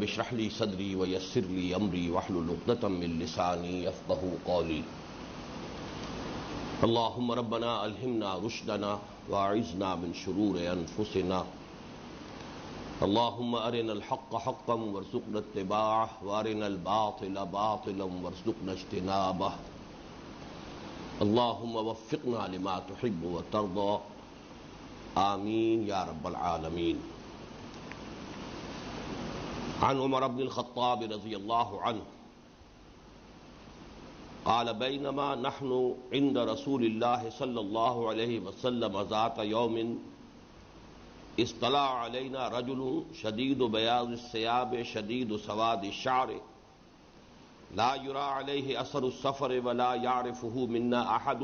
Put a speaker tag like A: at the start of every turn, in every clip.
A: رب اشرح لي صدري ويسر لي امري واحلل عقدة من لساني يفقهوا قولي اللهم ربنا الهمنا رشدنا واعذنا من شرور انفسنا اللهم ارنا الحق حقا وارزقنا اتباعه وارنا الباطل باطلا وارزقنا اجتنابه اللهم وفقنا لما تحب وترضى آمین یا رب العالمین. عن عمر بن الخطاب رضی اللہ عنہ قال بینما نحن عند رسول اللہ صلی اللہ علیہ وسلم ذات یوم اطلع علینا رجل شدید بیاض الثیاب شدید سواد الشعر لا يرى عليه اثر السفر ولا يعرفه منا احد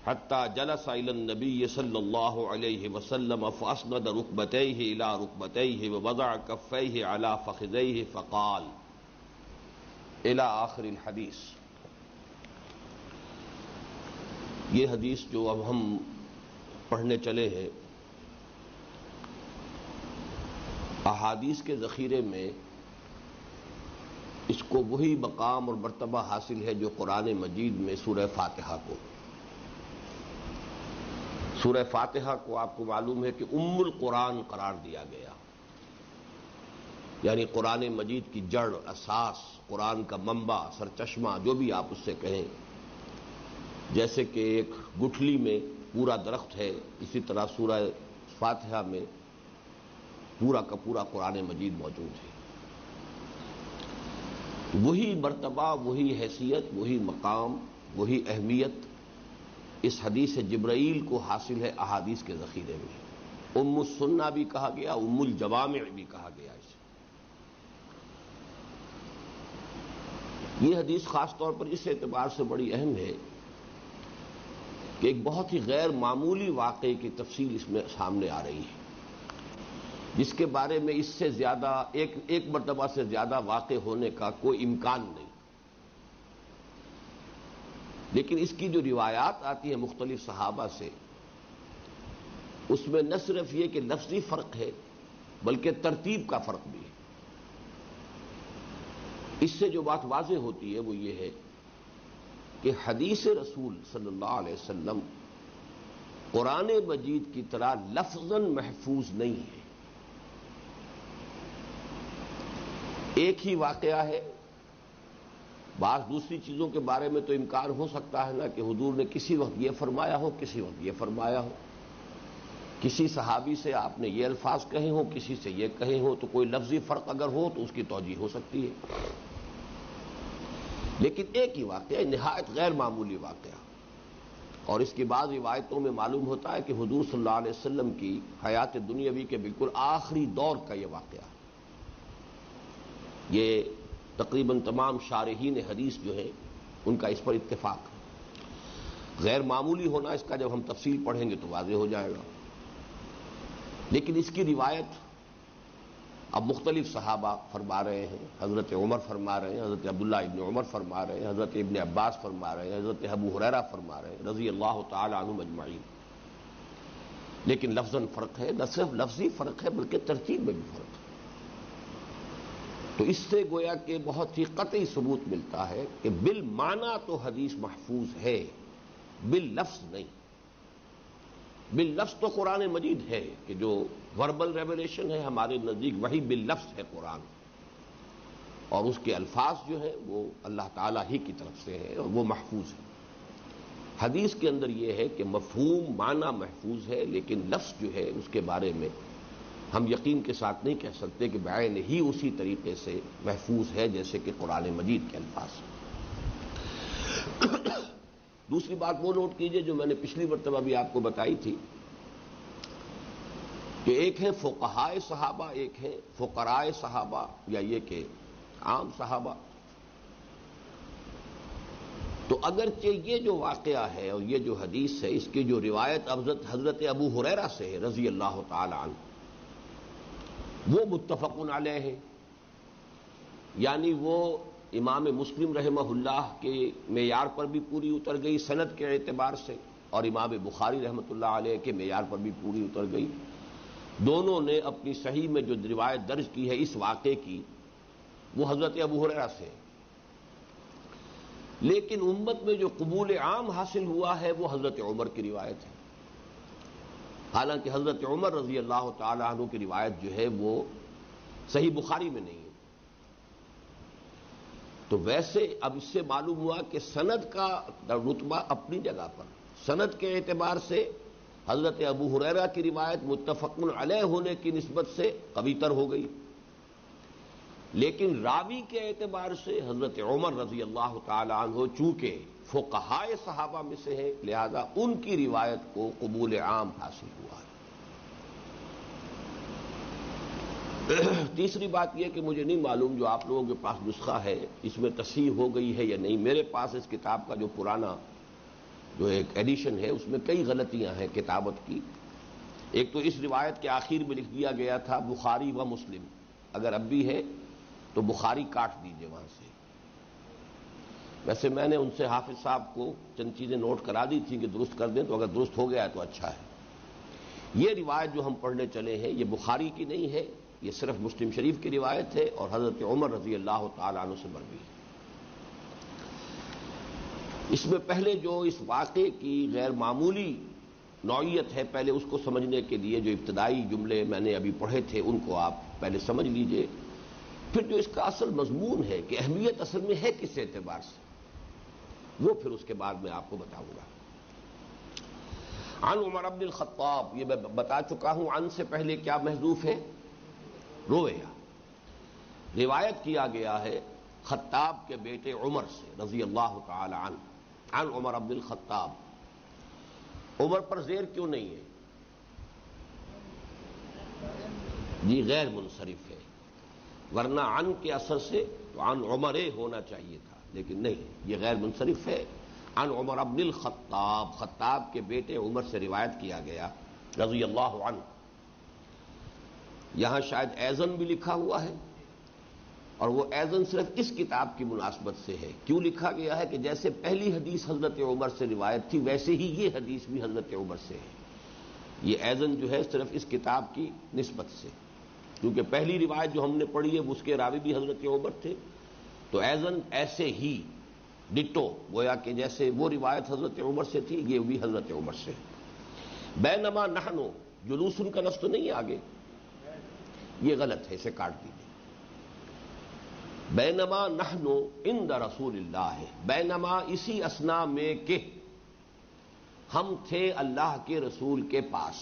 A: حتى جلس الى النبي صلى الله عليه وسلم فاسند ركبتيه الى ركبتيه ووضع كفيه على فخذيه فقال الى آخر الحديث. یہ حدیث جو اب ہم پڑھنے چلے ہیں احادیث کے ذخیرے میں اس کو وہی مقام اور مرتبہ حاصل ہے جو قرآن مجید میں سورہ فاتحہ کو. سورہ فاتحہ کو آپ کو معلوم ہے کہ ام القرآن قرار دیا گیا، یعنی قرآن مجید کی جڑ، اساس، قرآن کا منبع، سرچشمہ، جو بھی آپ اس سے کہیں. جیسے کہ ایک گٹھلی میں پورا درخت ہے، اسی طرح سورہ فاتحہ میں پورا کا پورا قرآن مجید موجود ہے. وہی مرتبہ، وہی حیثیت، وہی مقام، وہی اہمیت اس حدیث جبرائیل کو حاصل ہے احادیث کے ذخیرے میں. ام السنہ بھی کہا گیا، ام الجوامع بھی کہا گیا اسے. یہ حدیث خاص طور پر اس اعتبار سے بڑی اہم ہے کہ ایک بہت ہی غیر معمولی واقعے کی تفصیل اس میں سامنے آ رہی ہے، جس کے بارے میں اس سے زیادہ ایک مرتبہ سے زیادہ واقع ہونے کا کوئی امکان نہیں. لیکن اس کی جو روایات آتی ہیں مختلف صحابہ سے، اس میں نہ صرف یہ کہ لفظی فرق ہے بلکہ ترتیب کا فرق بھی ہے. اس سے جو بات واضح ہوتی ہے وہ یہ ہے کہ حدیث رسول صلی اللہ علیہ وسلم قرآن مجید کی طرح لفظاً محفوظ نہیں ہے. ایک ہی واقعہ ہے، بعض دوسری چیزوں کے بارے میں تو امکان ہو سکتا ہے نا کہ حضور نے کسی وقت یہ فرمایا ہو، کسی وقت یہ فرمایا ہو، کسی صحابی سے آپ نے یہ الفاظ کہے ہوں، کسی سے یہ کہے ہوں، تو کوئی لفظی فرق اگر ہو تو اس کی توجیہ ہو سکتی ہے. لیکن ایک ہی واقعہ، نہایت غیر معمولی واقعہ. اور اس کی بعض روایتوں میں معلوم ہوتا ہے کہ حضور صلی اللہ علیہ وسلم کی حیات دنیاوی کے بالکل آخری دور کا یہ واقعہ. یہ تقریباً تمام شارحین حدیث جو ہیں ان کا اس پر اتفاق ہے. غیر معمولی ہونا اس کا جب ہم تفصیل پڑھیں گے تو واضح ہو جائے گا. لیکن اس کی روایت اب مختلف صحابہ فرما رہے ہیں. حضرت عمر فرما رہے ہیں، حضرت عبداللہ ابن عمر فرما رہے ہیں، حضرت ابن عباس فرما رہے ہیں، حضرت ابو ہریرہ فرما رہے ہیں رضی اللہ تعالی عنہم اجمعین. لیکن لفظاً فرق ہے، نہ صرف لفظی فرق ہے بلکہ ترتیب میں بھی فرق ہے. تو اس سے گویا کہ بہت ہی قطعی ثبوت ملتا ہے کہ بالمعنی تو حدیث محفوظ ہے، باللفظ نہیں. باللفظ تو قرآن مجید ہے کہ جو وربل ریویلیشن ہے ہمارے نزدیک وہی باللفظ ہے قرآن، اور اس کے الفاظ جو ہیں وہ اللہ تعالیٰ ہی کی طرف سے ہیں اور وہ محفوظ ہے. حدیث کے اندر یہ ہے کہ مفہوم معنی محفوظ ہے، لیکن لفظ جو ہے اس کے بارے میں ہم یقین کے ساتھ نہیں کہہ سکتے کہ بعین ہی اسی طریقے سے محفوظ ہے جیسے کہ قرآن مجید کے الفاظ. دوسری بات وہ نوٹ کیجئے جو میں نے پچھلی مرتبہ بھی آپ کو بتائی تھی کہ ایک ہے فقہائے صحابہ، ایک ہے فقرائے صحابہ، یا یہ کہ عام صحابہ. تو اگرچہ یہ جو واقعہ ہے اور یہ جو حدیث ہے اس کی جو روایت حضرت ابو ہریرہ سے ہے رضی اللہ تعالی عنہ، وہ متفق علیہ ہے، یعنی وہ امام مسلم رحمہ اللہ کے معیار پر بھی پوری اتر گئی سند کے اعتبار سے، اور امام بخاری رحمۃ اللہ علیہ کے معیار پر بھی پوری اتر گئی. دونوں نے اپنی صحیح میں جو روایت درج کی ہے اس واقعے کی وہ حضرت ابو ہریرہ سے، لیکن امت میں جو قبول عام حاصل ہوا ہے وہ حضرت عمر کی روایت ہے، حالانکہ حضرت عمر رضی اللہ تعالی عنہ کی روایت جو ہے وہ صحیح بخاری میں نہیں ہے۔ تو ویسے اب اس سے معلوم ہوا کہ سند کا رتبہ اپنی جگہ پر، سند کے اعتبار سے حضرت ابو ہریرہ کی روایت متفق علیہ ہونے کی نسبت سے قوی تر ہو گئی، لیکن راوی کے اعتبار سے حضرت عمر رضی اللہ تعالی عنہ چونکہ فقہائے صحابہ میں سے ہے لہذا ان کی روایت کو قبول عام حاصل ہوا ہے۔ تیسری بات یہ کہ مجھے نہیں معلوم جو آپ لوگوں کے پاس نسخہ ہے اس میں تصحیح ہو گئی ہے یا نہیں، میرے پاس اس کتاب کا جو پرانا جو ایک ایڈیشن ہے اس میں کئی غلطیاں ہیں کتابت کی۔ ایک تو اس روایت کے آخر میں لکھ دیا گیا تھا بخاری و مسلم، اگر اب بھی ہے تو بخاری کاٹ دیجئے وہاں سے۔ ویسے میں نے ان سے حافظ صاحب کو چند چیزیں نوٹ کرا دی تھی کہ درست کر دیں، تو اگر درست ہو گیا ہے تو اچھا ہے۔ یہ روایت جو ہم پڑھنے چلے ہیں یہ بخاری کی نہیں ہے، یہ صرف مسلم شریف کی روایت ہے اور حضرت عمر رضی اللہ تعالی عنہ سے مروی ہے۔ اس میں پہلے جو اس واقعے کی غیر معمولی نوعیت ہے پہلے اس کو سمجھنے کے لیے جو ابتدائی جملے میں نے ابھی پڑھے تھے ان کو آپ پہلے سمجھ لیجئے، پھر جو اس کا اصل مضمون ہے کہ اہمیت اصل میں ہے کس اعتبار سے وہ پھر اس کے بعد میں آپ کو بتاؤں گا۔ عن عمر بن الخطاب، یہ میں بتا چکا ہوں عن سے پہلے کیا محذوف ہے، رویا، روایت کیا گیا ہے خطاب کے بیٹے عمر سے رضی اللہ تعالی عنہ، عن عمر بن الخطاب۔ عمر پر زیر کیوں نہیں ہے؟ جی غیر منصرف ہے، ورنہ عن کے اثر سے تو عن عمر ہونا چاہیے تھا، لیکن نہیں، یہ غیر منصرف ہے۔ عن عمر بن الخطاب، خطاب کے بیٹے عمر سے روایت کیا گیا رضی اللہ عنہ۔ یہاں شاید ایزن بھی لکھا ہوا ہے، اور وہ ایزن صرف اس کتاب کی مناسبت سے ہے۔ کیوں لکھا گیا ہے کہ جیسے پہلی حدیث حضرت عمر سے روایت تھی ویسے ہی یہ حدیث بھی حضرت عمر سے ہے۔ یہ ایزن جو ہے صرف اس کتاب کی نسبت سے، کیونکہ پہلی روایت جو ہم نے پڑھی ہے اس کے راوی بھی حضرت عمر تھے، تو ایزن ایسے ہی ڈٹو گویا کہ جیسے وہ روایت حضرت عمر سے تھی یہ بھی حضرت عمر سے۔ بینما نحنو، جلوسن کا لفظ تو نہیں ہے آگے، یہ غلط ہے، اسے کاٹ دیجیے۔ بینما نحنو عند رسول اللہ، بینما اسی اثنا میں کہ ہم تھے اللہ کے رسول کے پاس۔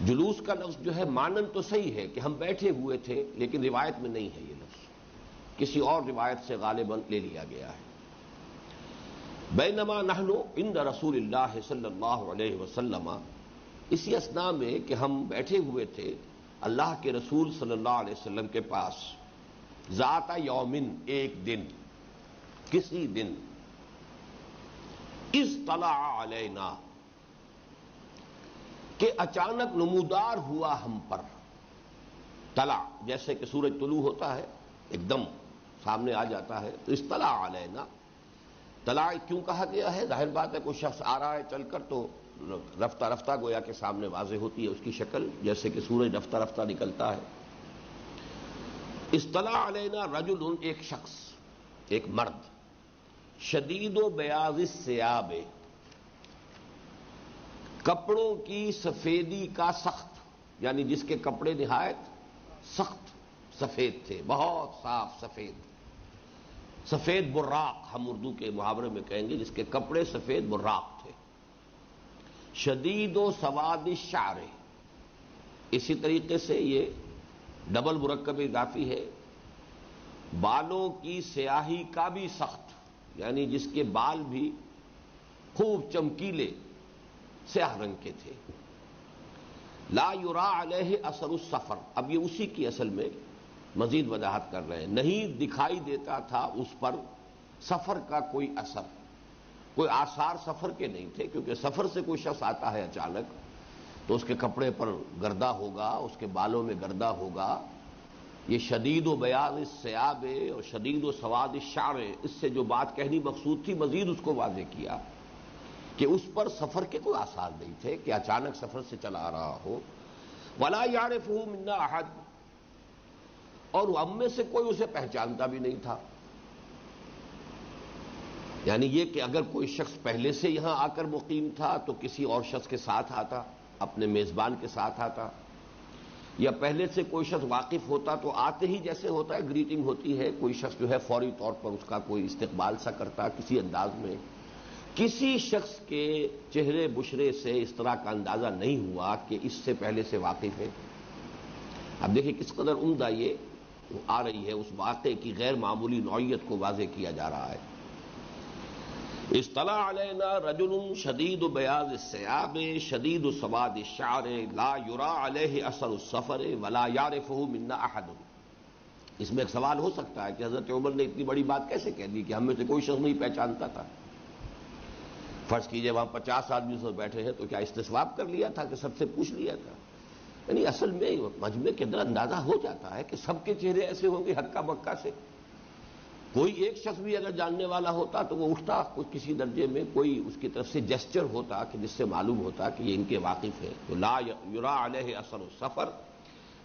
A: جلوس کا لفظ جو ہے مانن تو صحیح ہے کہ ہم بیٹھے ہوئے تھے، لیکن روایت میں نہیں ہے یہ لفظ، کسی اور روایت سے غالباً لے لیا گیا ہے۔ بینما نحن عند رسول اللہ صلی اللہ علیہ وسلم، اسی اثنا میں کہ ہم بیٹھے ہوئے تھے اللہ کے رسول صلی اللہ علیہ وسلم کے پاس، ذات یومن، ایک دن، کسی دن، اطلع علینا، کہ اچانک نمودار ہوا ہم پر، طلع جیسے کہ سورج طلوع ہوتا ہے ایک دم سامنے آ جاتا ہے، تو اطلع علینا، طلع کیوں کہا گیا ہے؟ ظاہر بات ہے کوئی شخص آ رہا ہے چل کر تو رفتہ رفتہ گویا کہ سامنے واضح ہوتی ہے اس کی شکل، جیسے کہ سورج رفتہ رفتہ نکلتا ہے۔ اطلع علینا رجل، ایک شخص، ایک مرد، شدید و بیاض الثیاب، کپڑوں کی سفیدی کا سخت، یعنی جس کے کپڑے نہایت سخت سفید تھے، بہت صاف سفید، سفید براق ہم اردو کے محاورے میں کہیں گے، جس کے کپڑے سفید براق تھے۔ شدید و سواد الشعر، اسی طریقے سے یہ ڈبل مرکب اضافی ہے، بالوں کی سیاہی کا بھی سخت، یعنی جس کے بال بھی خوب چمکیلے سیاہ رنگ کے تھے۔ لا یرا علیہ اثر السفر، اب یہ اسی کی اصل میں مزید وضاحت کر رہے ہیں، نہیں دکھائی دیتا تھا اس پر سفر کا کوئی اثر، کوئی آثار سفر کے نہیں تھے، کیونکہ سفر سے کوئی شخص آتا ہے اچانک تو اس کے کپڑے پر گردہ ہوگا، اس کے بالوں میں گردہ ہوگا۔ یہ شدید و بیاض الثیاب اور شدید و سواد الشعر، اس سے جو بات کہنی مقصود تھی مزید اس کو واضح کیا کہ اس پر سفر کے کوئی آثار نہیں تھے کہ اچانک سفر سے چلا آ رہا ہو، ولا یعرفہ منا احد، اور ہم میں سے کوئی اسے پہچانتا بھی نہیں تھا. یعنی یہ کہ اگر کوئی شخص پہلے سے یہاں آ کر مقیم تھا تو کسی اور شخص کے ساتھ آتا، اپنے میزبان کے ساتھ آتا، یا پہلے سے کوئی شخص واقف ہوتا تو آتے ہی جیسے ہوتا ہے گریٹنگ ہوتی ہے، کوئی شخص جو ہے فوری طور پر اس کا کوئی استقبال سا کرتا کسی انداز میں. کسی شخص کے چہرے بشرے سے اس طرح کا اندازہ نہیں ہوا کہ اس سے پہلے سے واقف ہے. اب دیکھیں کس قدر عمدہ یہ آ رہی ہے، اس واقعے کی غیر معمولی نوعیت کو واضح کیا جا رہا ہے. اطلع علینا رجل شدید بیاض الثیاب شدید سواد الشعر لا یرا علیہ اثر السفر ولا یعرفہ منا احد. اس میں ایک سوال ہو سکتا ہے کہ حضرت عمر نے اتنی بڑی بات کیسے کہہ دی کہ ہم میں سے کوئی شخص نہیں پہچانتا تھا. فرض کیجئے وہاں 50 آدمی سے بیٹھے ہیں تو کیا استصواب کر لیا تھا کہ سب سے پوچھ لیا تھا؟ یعنی اصل میں مجمع کے اندر اندازہ ہو جاتا ہے کہ سب کے چہرے ایسے ہوں گے ہکا بکا سے. کوئی ایک شخص بھی اگر جاننے والا ہوتا تو وہ اٹھتا کسی درجے میں، کوئی اس کی طرف سے جسچر ہوتا کہ جس سے معلوم ہوتا کہ یہ ان کے واقف ہے. تو لا یرا علیہ اثر السفر،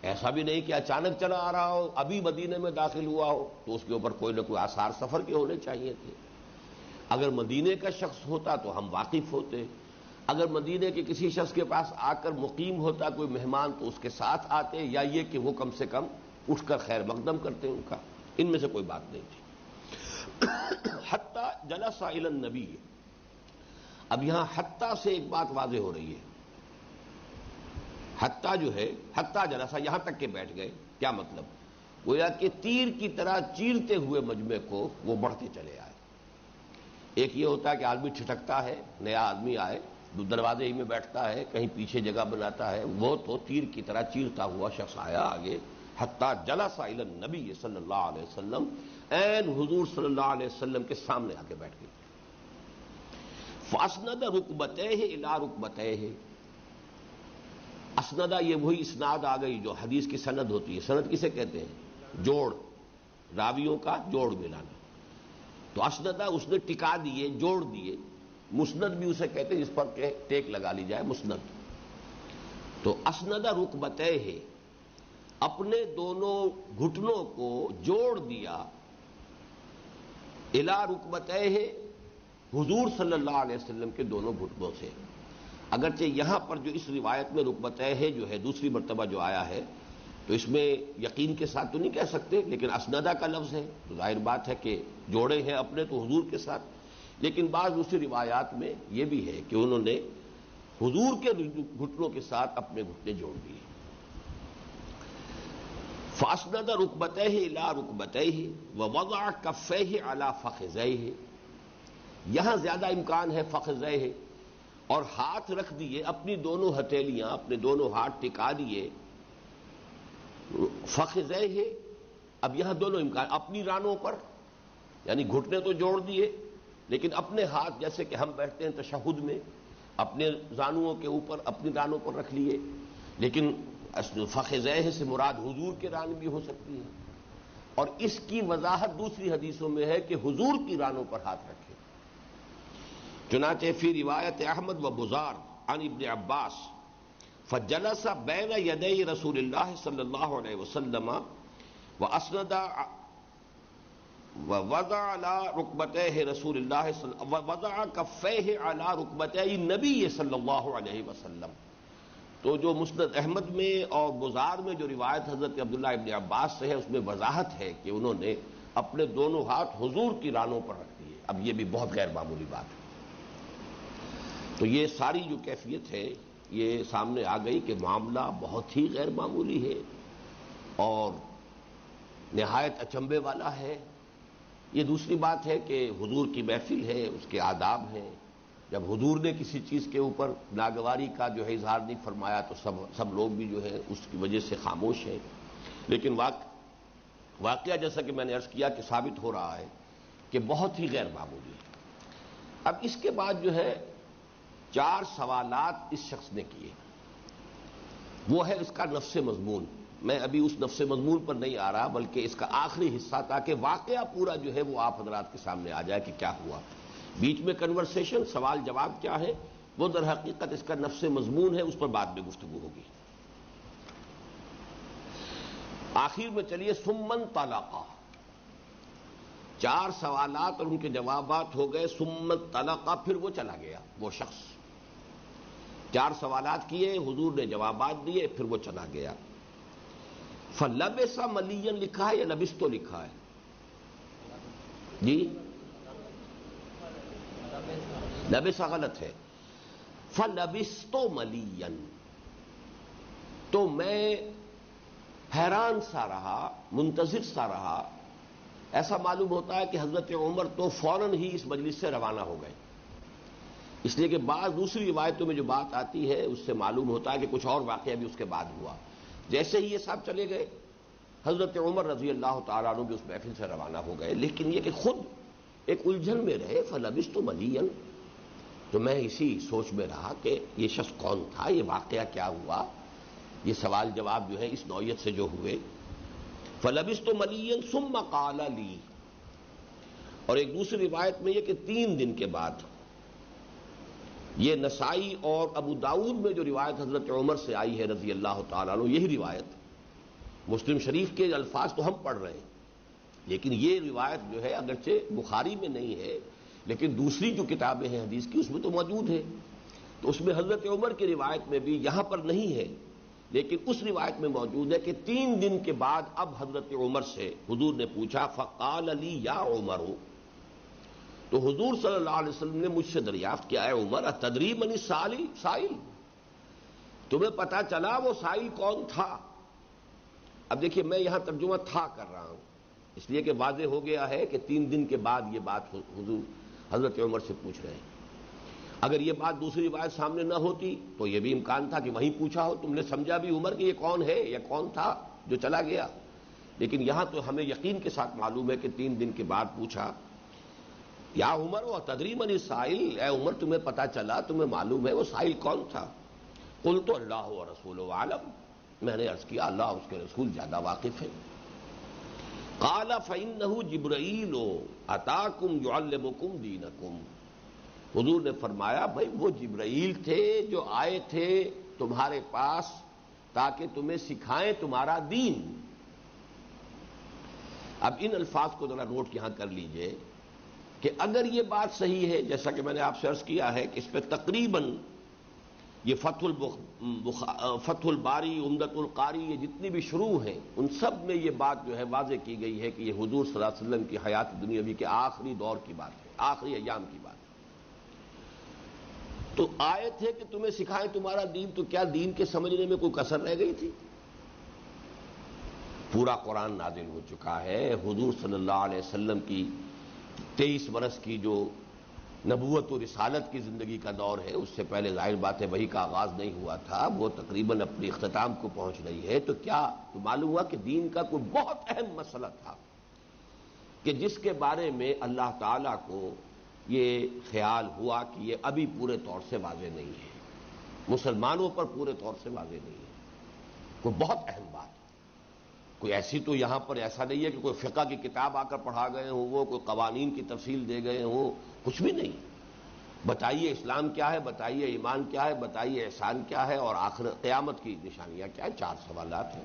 A: ایسا بھی نہیں کہ اچانک چلا آ رہا ہو، ابھی مدینے میں داخل ہوا ہو تو اس کے اوپر کوئی نہ کوئی آثار سفر کے ہونے چاہیے تھے. اگر مدینے کا شخص ہوتا تو ہم واقف ہوتے، اگر مدینے کے کسی شخص کے پاس آ کر مقیم ہوتا کوئی مہمان تو اس کے ساتھ آتے، یا یہ کہ وہ کم سے کم اٹھ کر خیر مقدم کرتے ان کا. ان میں سے کوئی بات نہیں تھی. حتی جلس الی النبی، اب یہاں حتی سے ایک بات واضح ہو رہی ہے. حتی جو ہے، حتی جلسا، یہاں تک کہ بیٹھ گئے. کیا مطلب؟ گویا کہ تیر کی طرح چیرتے ہوئے مجمع کو وہ بڑھتے چلے آئے. ایک یہ ہوتا ہے کہ آدمی ٹھٹکتا ہے، نیا آدمی آئے دروازے ہی میں بیٹھتا ہے، کہیں پیچھے جگہ بناتا ہے، وہ تو تیر کی طرح چیرتا ہوا شخص آیا آگے. حتی جلس الی النبی صلی اللہ علیہ وسلم، این حضور صلی اللہ علیہ وسلم کے سامنے آ کے بیٹھ گئی. فاسند رکبتیہ الی رکبتیہ، اسندہ یہ وہی اسناد آ گئی جو حدیث کی سند ہوتی ہے. سند کسے کہتے ہیں؟ جوڑ، راویوں کا جوڑ ملانا. تو اسندہ اس نے ٹکا دیے، جوڑ دیے. مسند بھی اسے کہتے ہیں جس پر کہ ٹیک لگا لی جائے، مسند. تو اسندہ رکبتیہ، اپنے دونوں گھٹنوں کو جوڑ دیا، الی رکبتیہ، حضور صلی اللہ علیہ وسلم کے دونوں گھٹنوں سے. اگرچہ یہاں پر جو اس روایت میں رکبتیہ جو ہے دوسری مرتبہ جو آیا ہے تو اس میں یقین کے ساتھ تو نہیں کہہ سکتے، لیکن اسندہ کا لفظ ہے تو ظاہر بات ہے کہ جوڑے ہیں اپنے تو حضور کے ساتھ. لیکن بعض دوسری روایات میں یہ بھی ہے کہ انہوں نے حضور کے گھٹنوں کے ساتھ اپنے گھٹنے جوڑ دیے. فاسند رکبتیہ الی رکبتیہ ووضع کفیہ علی فخذیہ، یہاں زیادہ امکان ہے فخذیہ، اور ہاتھ رکھ دیے، اپنی دونوں ہتھیلیاں، اپنے دونوں ہاتھ ٹکا دیے فخذیہ. اب یہاں دونوں امکان، اپنی رانوں پر، یعنی گھٹنے تو جوڑ دیے لیکن اپنے ہاتھ جیسے کہ ہم بیٹھتے ہیں تشہد میں اپنے زانوؤں کے اوپر اپنی رانوں پر رکھ لیے. لیکن فخذیہ سے مراد حضور کے ران بھی ہو سکتی ہے، اور اس کی وضاحت دوسری حدیثوں میں ہے کہ حضور کی رانوں پر ہاتھ رکھے. چنانچہ فی روایت احمد و بزار عن ابن عباس فجلس بین یدی رسول اللہ صلی اللہ علیہ وسلم واسند ووضع علی رکبتیہ رسول اللہ ووضع کفیہ علی رکبتیہ النبی صلی اللہ علیہ وسلم. تو جو مسند احمد میں اور بزار میں جو روایت حضرت عبداللہ ابن عباس سے ہے اس میں وضاحت ہے کہ انہوں نے اپنے دونوں ہاتھ حضور کی رانوں پر رکھ دیے. اب یہ بھی بہت غیر معمولی بات ہے. تو یہ ساری جو کیفیت ہے یہ سامنے آ گئی کہ معاملہ بہت ہی غیر معمولی ہے اور نہایت اچنبے والا ہے. یہ دوسری بات ہے کہ حضور کی محفل ہے، اس کے آداب ہیں. جب حضور نے کسی چیز کے اوپر ناگواری کا جو ہے اظہار نہیں فرمایا تو سب لوگ بھی جو ہے اس کی وجہ سے خاموش ہیں. لیکن واقعہ جیسا کہ میں نے عرض کیا کہ ثابت ہو رہا ہے کہ بہت ہی غیر معمولی ہے. اب اس کے بعد جو ہے 4 سوالات اس شخص نے کیے، وہ ہے اس کا نفس مضمون. میں ابھی اس نفس مضمون پر نہیں آ رہا بلکہ اس کا آخری حصہ تاکہ واقعہ پورا جو ہے وہ آپ حضرات کے سامنے آ جائے کہ کیا ہوا. بیچ میں کنورسیشن، سوال جواب کیا ہے، وہ در حقیقت اس کا نفس مضمون ہے، اس پر بعد میں گفتگو ہوگی. آخر میں چلیے سمن طلقا، 4 سوالات اور ان کے جوابات ہو گئے، سمن طلقا، پھر وہ چلا گیا وہ شخص. 4 سوالات کیے، حضور نے جوابات دیے، پھر وہ چلا گیا. فلبس ملیا لکھا ہے یا لبستو لکھا ہے؟ جی لبس غلط ہے، فلبستو ملیا. تو میں حیران سا رہا، منتظر سا رہا. ایسا معلوم ہوتا ہے کہ حضرت عمر تو فوراً ہی اس مجلس سے روانہ ہو گئے، اس لیے کہ بعض دوسری روایتوں میں جو بات آتی ہے اس سے معلوم ہوتا ہے کہ کچھ اور واقعہ بھی اس کے بعد ہوا. جیسے ہی یہ صاحب چلے گئے، حضرت عمر رضی اللہ تعالیٰ عنہ بھی اس محفل سے روانہ ہو گئے، لیکن یہ کہ خود ایک الجھن میں رہے. فلبثت ملیا، تو میں اسی سوچ میں رہا کہ یہ شخص کون تھا، یہ واقعہ کیا ہوا، یہ سوال جواب جو ہے اس نوعیت سے جو ہوئے. فلبثت ملیا ثم قال لی، اور ایک دوسری روایت میں یہ کہ 3 دن کے بعد. یہ نسائی اور ابو داؤد میں جو روایت حضرت عمر سے آئی ہے رضی اللہ تعالیٰ عنہ، یہی روایت. مسلم شریف کے الفاظ تو ہم پڑھ رہے ہیں، لیکن یہ روایت جو ہے اگرچہ بخاری میں نہیں ہے لیکن دوسری جو کتابیں ہیں حدیث کی اس میں تو موجود ہے. تو اس میں حضرت عمر کی روایت میں بھی یہاں پر نہیں ہے، لیکن اس روایت میں موجود ہے کہ 3 دن کے بعد اب حضرت عمر سے حضور نے پوچھا، فقال لی یا عمر. تو حضور صلی اللہ علیہ وسلم نے مجھ سے دریافت کیا، ہے عمر اتدری من السائل، تمہیں پتا چلا وہ سائل کون تھا؟ اب دیکھیے میں یہاں ترجمہ تھا کر رہا ہوں اس لیے کہ واضح ہو گیا ہے کہ 3 دن کے بعد یہ بات حضور حضرت عمر سے پوچھ رہے ہیں. اگر یہ بات دوسری روایت سامنے نہ ہوتی تو یہ بھی امکان تھا کہ وہیں پوچھا ہو، تم نے سمجھا بھی عمر کہ یہ کون ہے یا کون تھا جو چلا گیا. لیکن یہاں تو ہمیں یقین کے ساتھ معلوم ہے کہ 3 دن کے بعد پوچھا، یا عمر و تدری من السائل، اے عمر تمہیں پتا چلا، تمہیں معلوم ہے وہ سائل کون تھا؟ قلت اللہ و رسولہ اعلم، میں نے عرض کیا اللہ اس کے رسول زیادہ واقف ہیں. قال فإنه جبرائیل اتاکم یعلمکم دینکم، حضور نے فرمایا بھائی وہ جبرائیل تھے جو آئے تھے تمہارے پاس تاکہ تمہیں سکھائیں تمہارا دین. اب ان الفاظ کو ذرا نوٹ یہاں کر لیجئے کہ اگر یہ بات صحیح ہے جیسا کہ میں نے آپ سے عرض کیا ہے کہ اس پہ تقریباً یہ فتح الباری، عمدۃ القاری، یہ جتنی بھی شروع ہیں ان سب میں یہ بات جو ہے واضح کی گئی ہے کہ یہ حضور صلی اللہ علیہ وسلم کی حیات دنیاوی کے آخری دور کی بات ہے، آخری ایام کی بات ہے. تو آئے تھے کہ تمہیں سکھائیں تمہارا دین، تو کیا دین کے سمجھنے میں کوئی کسر رہ گئی تھی؟ پورا قرآن نازل ہو چکا ہے، حضور صلی اللہ علیہ وسلم کی 23 برس کی جو نبوت و رسالت کی زندگی کا دور ہے اس سے پہلے ظاہر بات ہے وحی کا آغاز نہیں ہوا تھا، وہ تقریباً اپنے اختتام کو پہنچ رہی ہے. تو کیا تو معلوم ہوا کہ دین کا کوئی بہت اہم مسئلہ تھا کہ جس کے بارے میں اللہ تعالیٰ کو یہ خیال ہوا کہ یہ ابھی پورے طور سے واضح نہیں ہے، مسلمانوں پر پورے طور سے واضح نہیں ہے. کوئی بہت اہم بات، کوئی ایسی تو یہاں پر ایسا نہیں ہے کہ کوئی فقہ کی کتاب آ کر پڑھا گئے ہوں، وہ کوئی قوانین کی تفصیل دے گئے ہوں، کچھ بھی نہیں. بتائیے اسلام کیا ہے، بتائیے ایمان کیا ہے، بتائیے احسان کیا ہے، اور آخر قیامت کی نشانیاں کیا ہے. 4 سوالات ہیں.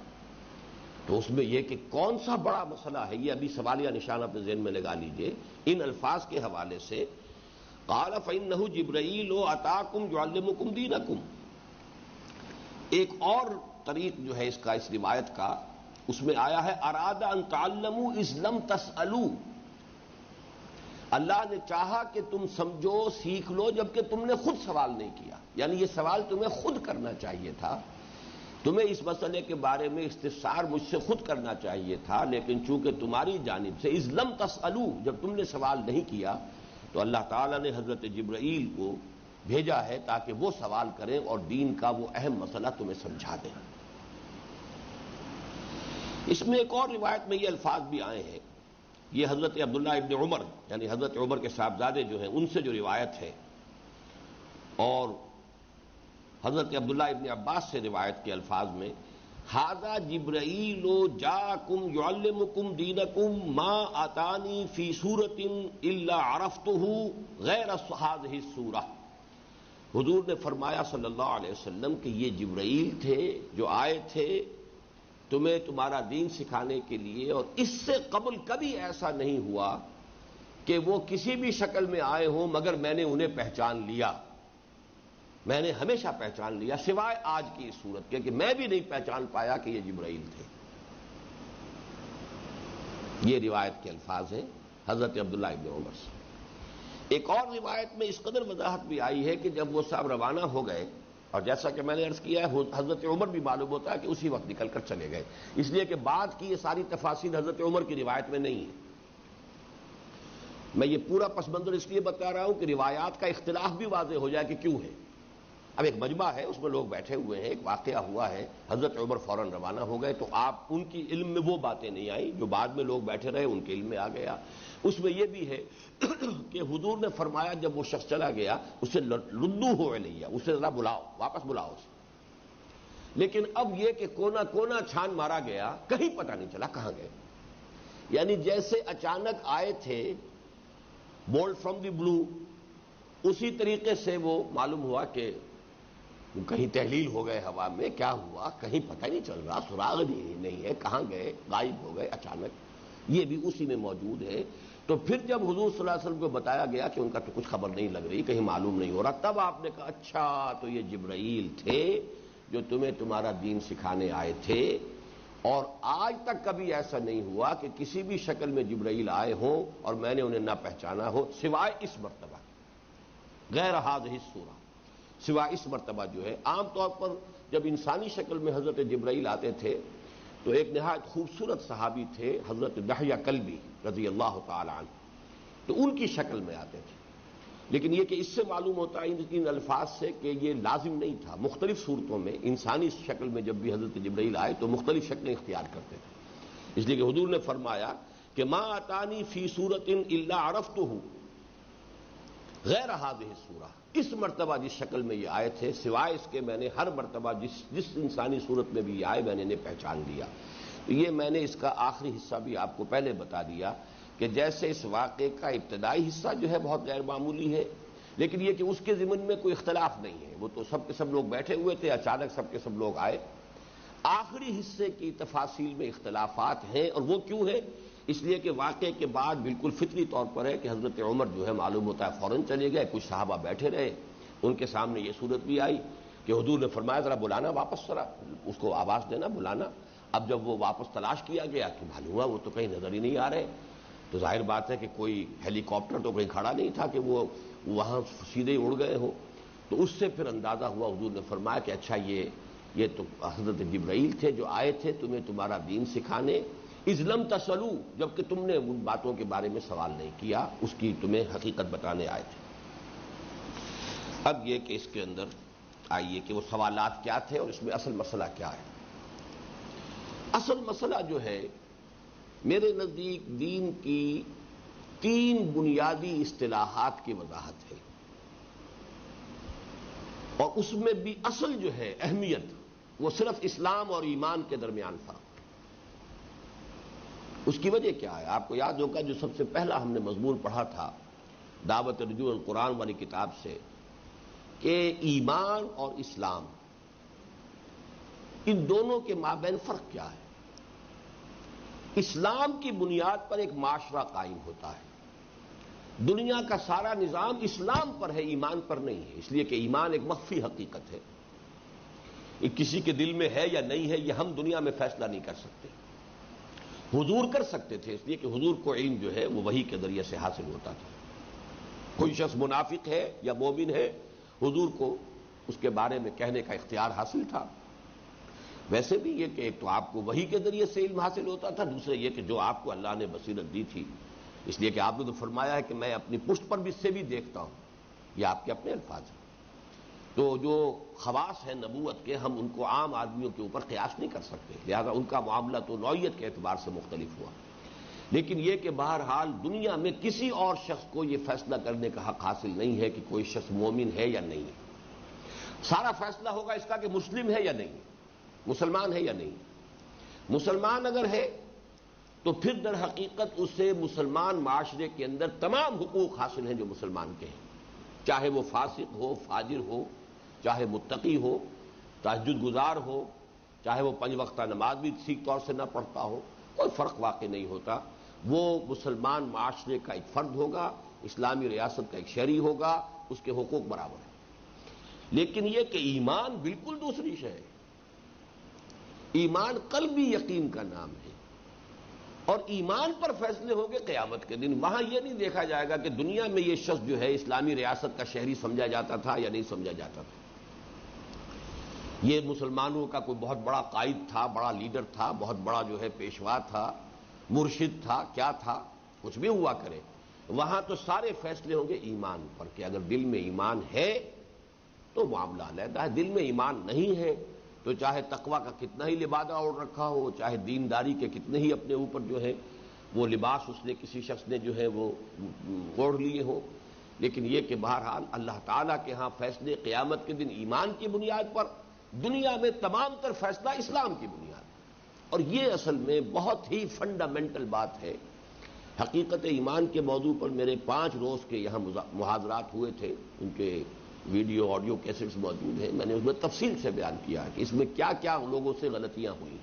A: تو اس میں یہ کہ کون سا بڑا مسئلہ ہے یہ ابھی سوالیہ نشان اپنے ذہن میں لگا لیجئے. ان الفاظ کے حوالے سے قال فإنه جبرائیل اتاکم یعلمکم دینکم. ایک اور طریق جو ہے اس کا، اس روایت کا، اس میں آیا ہے اراد ان تعلموا اذ لم تسألوا، اللہ نے چاہا کہ تم سمجھو سیکھ لو جبکہ تم نے خود سوال نہیں کیا. یعنی یہ سوال تمہیں خود کرنا چاہیے تھا، تمہیں اس مسئلے کے بارے میں استفسار مجھ سے خود کرنا چاہیے تھا، لیکن چونکہ تمہاری جانب سے اذ لم تسألوا، جب تم نے سوال نہیں کیا تو اللہ تعالیٰ نے حضرت جبرائیل کو بھیجا ہے تاکہ وہ سوال کریں اور دین کا وہ اہم مسئلہ تمہیں سمجھا دیں. اس میں ایک اور روایت میں یہ الفاظ بھی آئے ہیں، یہ حضرت عبداللہ ابن عمر یعنی حضرت عمر کے صاحبزادے جو ہیں ان سے جو روایت ہے، اور حضرت عبداللہ ابن عباس سے روایت کے الفاظ میں ھذا جبرائیل جاءکم یعلمکم دینکم ما اتانی فی صورت الا عرفتہ غیر ھذہ الصورہ. حضور نے فرمایا صلی اللہ علیہ وسلم کہ یہ جبرائیل تھے جو آئے تھے تمہیں تمہارا دین سکھانے کے لیے، اور اس سے قبل کبھی ایسا نہیں ہوا کہ وہ کسی بھی شکل میں آئے ہوں مگر میں نے انہیں پہچان لیا. میں نے ہمیشہ پہچان لیا، سوائے آج کی اس صورت کے کہ میں بھی نہیں پہچان پایا کہ یہ جبرائیل تھے. یہ روایت کے الفاظ ہیں حضرت عبداللہ ابن عمر سے. ایک اور روایت میں اس قدر وضاحت بھی آئی ہے کہ جب وہ صاحب روانہ ہو گئے، اور جیسا کہ میں نے عرض کیا ہے حضرت عمر بھی معلوم ہوتا ہے کہ اسی وقت نکل کر چلے گئے، اس لیے کہ بعد کی یہ ساری تفاصیل حضرت عمر کی روایت میں نہیں ہے. میں یہ پورا پس منظر اس لیے بتا رہا ہوں کہ روایات کا اختلاف بھی واضح ہو جائے کہ کیوں ہے. اب ایک مجمع ہے، اس میں لوگ بیٹھے ہوئے ہیں، ایک واقعہ ہوا ہے، حضرت عمر فوراً روانہ ہو گئے، تو آپ ان کی علم میں وہ باتیں نہیں آئیں جو بعد میں لوگ بیٹھے رہے ان کے علم میں آ گیا. اس میں یہ بھی ہے کہ حضور نے فرمایا جب وہ شخص چلا گیا اسے ردو ہو لیا، اسے ذرا بلاؤ، واپس بلاؤ اسے. لیکن اب یہ کہ کونا کونا چھان مارا گیا، کہیں پتہ نہیں چلا کہاں گئے. یعنی جیسے اچانک آئے تھے بولڈ فرام دی بلو، اسی طریقے سے وہ معلوم ہوا کہ کہیں تحلیل ہو گئے ہوا میں، کیا ہوا کہیں پتہ نہیں چل رہا، سراغ نہیں ہے، کہاں گئے، غائب ہو گئے اچانک. یہ بھی اسی میں موجود ہے. تو پھر جب حضور صلی اللہ علیہ وسلم کو بتایا گیا کہ ان کا تو کچھ خبر نہیں لگ رہی، کہیں معلوم نہیں ہو رہا، تب آپ نے کہا اچھا تو یہ جبرائیل تھے جو تمہیں تمہارا دین سکھانے آئے تھے. اور آج تک کبھی ایسا نہیں ہوا کہ کسی بھی شکل میں جبرائیل آئے ہوں اور میں نے انہیں نہ پہچانا ہو، سوائے اس مرتبہ، غیر هذه الصورہ، سوائے اس مرتبہ جو ہے. عام طور پر جب انسانی شکل میں حضرت جبرائیل آتے تھے تو ایک نہایت خوبصورت صحابی تھے حضرت دحیہ کلبی رضی اللہ تعالی عنہ، تو ان کی شکل میں آتے تھے. لیکن یہ کہ اس سے معلوم ہوتا ہے ان الفاظ سے کہ یہ لازم نہیں تھا. مختلف صورتوں میں انسانی شکل میں جب بھی حضرت جبرائیل آئے تو مختلف شکلیں اختیار کرتے تھے. اس لیے کہ حضور نے فرمایا کہ ما اتانی فی صورت الا عرفتہ غیر هذه الصورہ، اس مرتبہ جس شکل میں یہ آئے تھے سوائے اس کے میں نے ہر مرتبہ جس انسانی صورت میں بھی یہ آئے میں نے انہیں پہچان لیا. یہ میں نے اس کا آخری حصہ بھی آپ کو پہلے بتا دیا کہ جیسے اس واقعے کا ابتدائی حصہ جو ہے بہت غیر معمولی ہے، لیکن یہ کہ اس کے ضمن میں کوئی اختلاف نہیں ہے. وہ تو سب کے سب لوگ بیٹھے ہوئے تھے، اچانک سب کے سب لوگ آئے. آخری حصے کی تفاصیل میں اختلافات ہیں، اور وہ کیوں ہے؟ اس لیے کہ واقعے کے بعد بالکل فطری طور پر ہے کہ حضرت عمر جو ہے معلوم ہوتا ہے فوراً چلے گئے. کچھ صحابہ بیٹھے رہے، ان کے سامنے یہ صورت بھی آئی کہ حضور نے فرمایا ذرا بلانا واپس، ذرا اس کو آواز دینا، بلانا. اب جب وہ واپس تلاش کیا گیا کہ معلوم ہوا وہ تو کہیں نظر ہی نہیں آ رہے، تو ظاہر بات ہے کہ کوئی ہیلی کاپٹر تو کہیں کھڑا نہیں تھا کہ وہ وہاں سیدھے اڑ گئے ہو. تو اس سے پھر اندازہ ہوا، حضور نے فرمایا کہ اچھا یہ تو حضرت جبرائیل تھے جو آئے تھے تمہیں تمہارا دین سکھانے، اذ لم تسلو، جبکہ تم نے ان باتوں کے بارے میں سوال نہیں کیا، اس کی تمہیں حقیقت بتانے آئے تھے. اب یہ کہ اس کے اندر آئیے کہ وہ سوالات کیا تھے اور اس میں اصل مسئلہ کیا ہے. اصل مسئلہ جو ہے میرے نزدیک دین کی 3 بنیادی اصطلاحات کی وضاحت ہے، اور اس میں بھی اصل جو ہے اہمیت وہ صرف اسلام اور ایمان کے درمیان فرق. اس کی وجہ کیا ہے؟ آپ کو یاد ہوگا جو سب سے پہلا ہم نے مضمون پڑھا تھا دعوت رجوع القرآن والی کتاب سے، کہ ایمان اور اسلام ان دونوں کے مابین فرق کیا ہے. اسلام کی بنیاد پر ایک معاشرہ قائم ہوتا ہے، دنیا کا سارا نظام اسلام پر ہے، ایمان پر نہیں ہے. اس لیے کہ ایمان ایک مخفی حقیقت ہے، یہ کسی کے دل میں ہے یا نہیں ہے یہ ہم دنیا میں فیصلہ نہیں کر سکتے. حضور کر سکتے تھے، اس لیے کہ حضور کو علم جو ہے وہ وحی کے ذریعے سے حاصل ہوتا تھا. کوئی شخص منافق ہے یا مومن ہے، حضور کو اس کے بارے میں کہنے کا اختیار حاصل تھا. ویسے بھی یہ کہ ایک تو آپ کو وحی کے ذریعے سے علم حاصل ہوتا تھا، دوسرے یہ کہ جو آپ کو اللہ نے بصیرت دی تھی، اس لیے کہ آپ نے تو فرمایا ہے کہ میں اپنی پشت پر بھی اس سے بھی دیکھتا ہوں. یہ آپ کے اپنے الفاظ ہیں. تو جو خواص ہیں نبوت کے ہم ان کو عام آدمیوں کے اوپر قیاس نہیں کر سکتے، لہذا ان کا معاملہ تو نوعیت کے اعتبار سے مختلف ہوا. لیکن یہ کہ بہرحال دنیا میں کسی اور شخص کو یہ فیصلہ کرنے کا حق حاصل نہیں ہے کہ کوئی شخص مومن ہے یا نہیں ہے. سارا فیصلہ ہوگا اس کا کہ مسلم ہے یا نہیں، مسلمان ہے یا نہیں. مسلمان اگر ہے تو پھر در حقیقت اسے مسلمان معاشرے کے اندر تمام حقوق حاصل ہیں جو مسلمان کے ہیں، چاہے وہ فاسق ہو، فاجر ہو، چاہے متقی ہو، تہجد گزار ہو، چاہے وہ 5 وقتہ نماز بھی ٹھیک طور سے نہ پڑھتا ہو، کوئی فرق واقع نہیں ہوتا، وہ مسلمان معاشرے کا ایک فرد ہوگا، اسلامی ریاست کا ایک شہری ہوگا، اس کے حقوق برابر ہیں۔ لیکن یہ کہ ایمان بالکل دوسری شے ہے۔ ایمان قلبی یقین کا نام ہے، اور ایمان پر فیصلے ہوں گے قیامت کے دن۔ وہاں یہ نہیں دیکھا جائے گا کہ دنیا میں یہ شخص جو ہے اسلامی ریاست کا شہری سمجھا جاتا تھا یا نہیں سمجھا جاتا تھا، یہ مسلمانوں کا کوئی بہت بڑا قائد تھا، بڑا لیڈر تھا، بہت بڑا جو ہے پیشوا تھا، مرشد تھا، کیا تھا، کچھ بھی ہوا کرے، وہاں تو سارے فیصلے ہوں گے ایمان پر، کہ اگر دل میں ایمان ہے تو معاملہ علیحدہ ہے، دل میں ایمان نہیں ہے تو چاہے تقوی کا کتنا ہی لبادہ اوڑھ رکھا ہو، چاہے دینداری کے کتنے ہی اپنے اوپر جو ہے وہ لباس اس نے کسی شخص نے جو ہے وہ اوڑھ لیے ہو، لیکن یہ کہ بہرحال اللہ تعالیٰ کے ہاں فیصلے قیامت کے دن ایمان کی بنیاد پر، دنیا میں تمام تر فیصلہ اسلام کی بنیاد پر۔ اور یہ اصل میں بہت ہی فنڈامنٹل بات ہے۔ حقیقت ایمان کے موضوع پر میرے 5 روز کے یہاں محاضرات ہوئے تھے، ان کے ویڈیو آڈیو کیسٹس موجود ہیں، میں نے اس میں تفصیل سے بیان کیا ہے کہ اس میں کیا کیا لوگوں سے غلطیاں ہوئی۔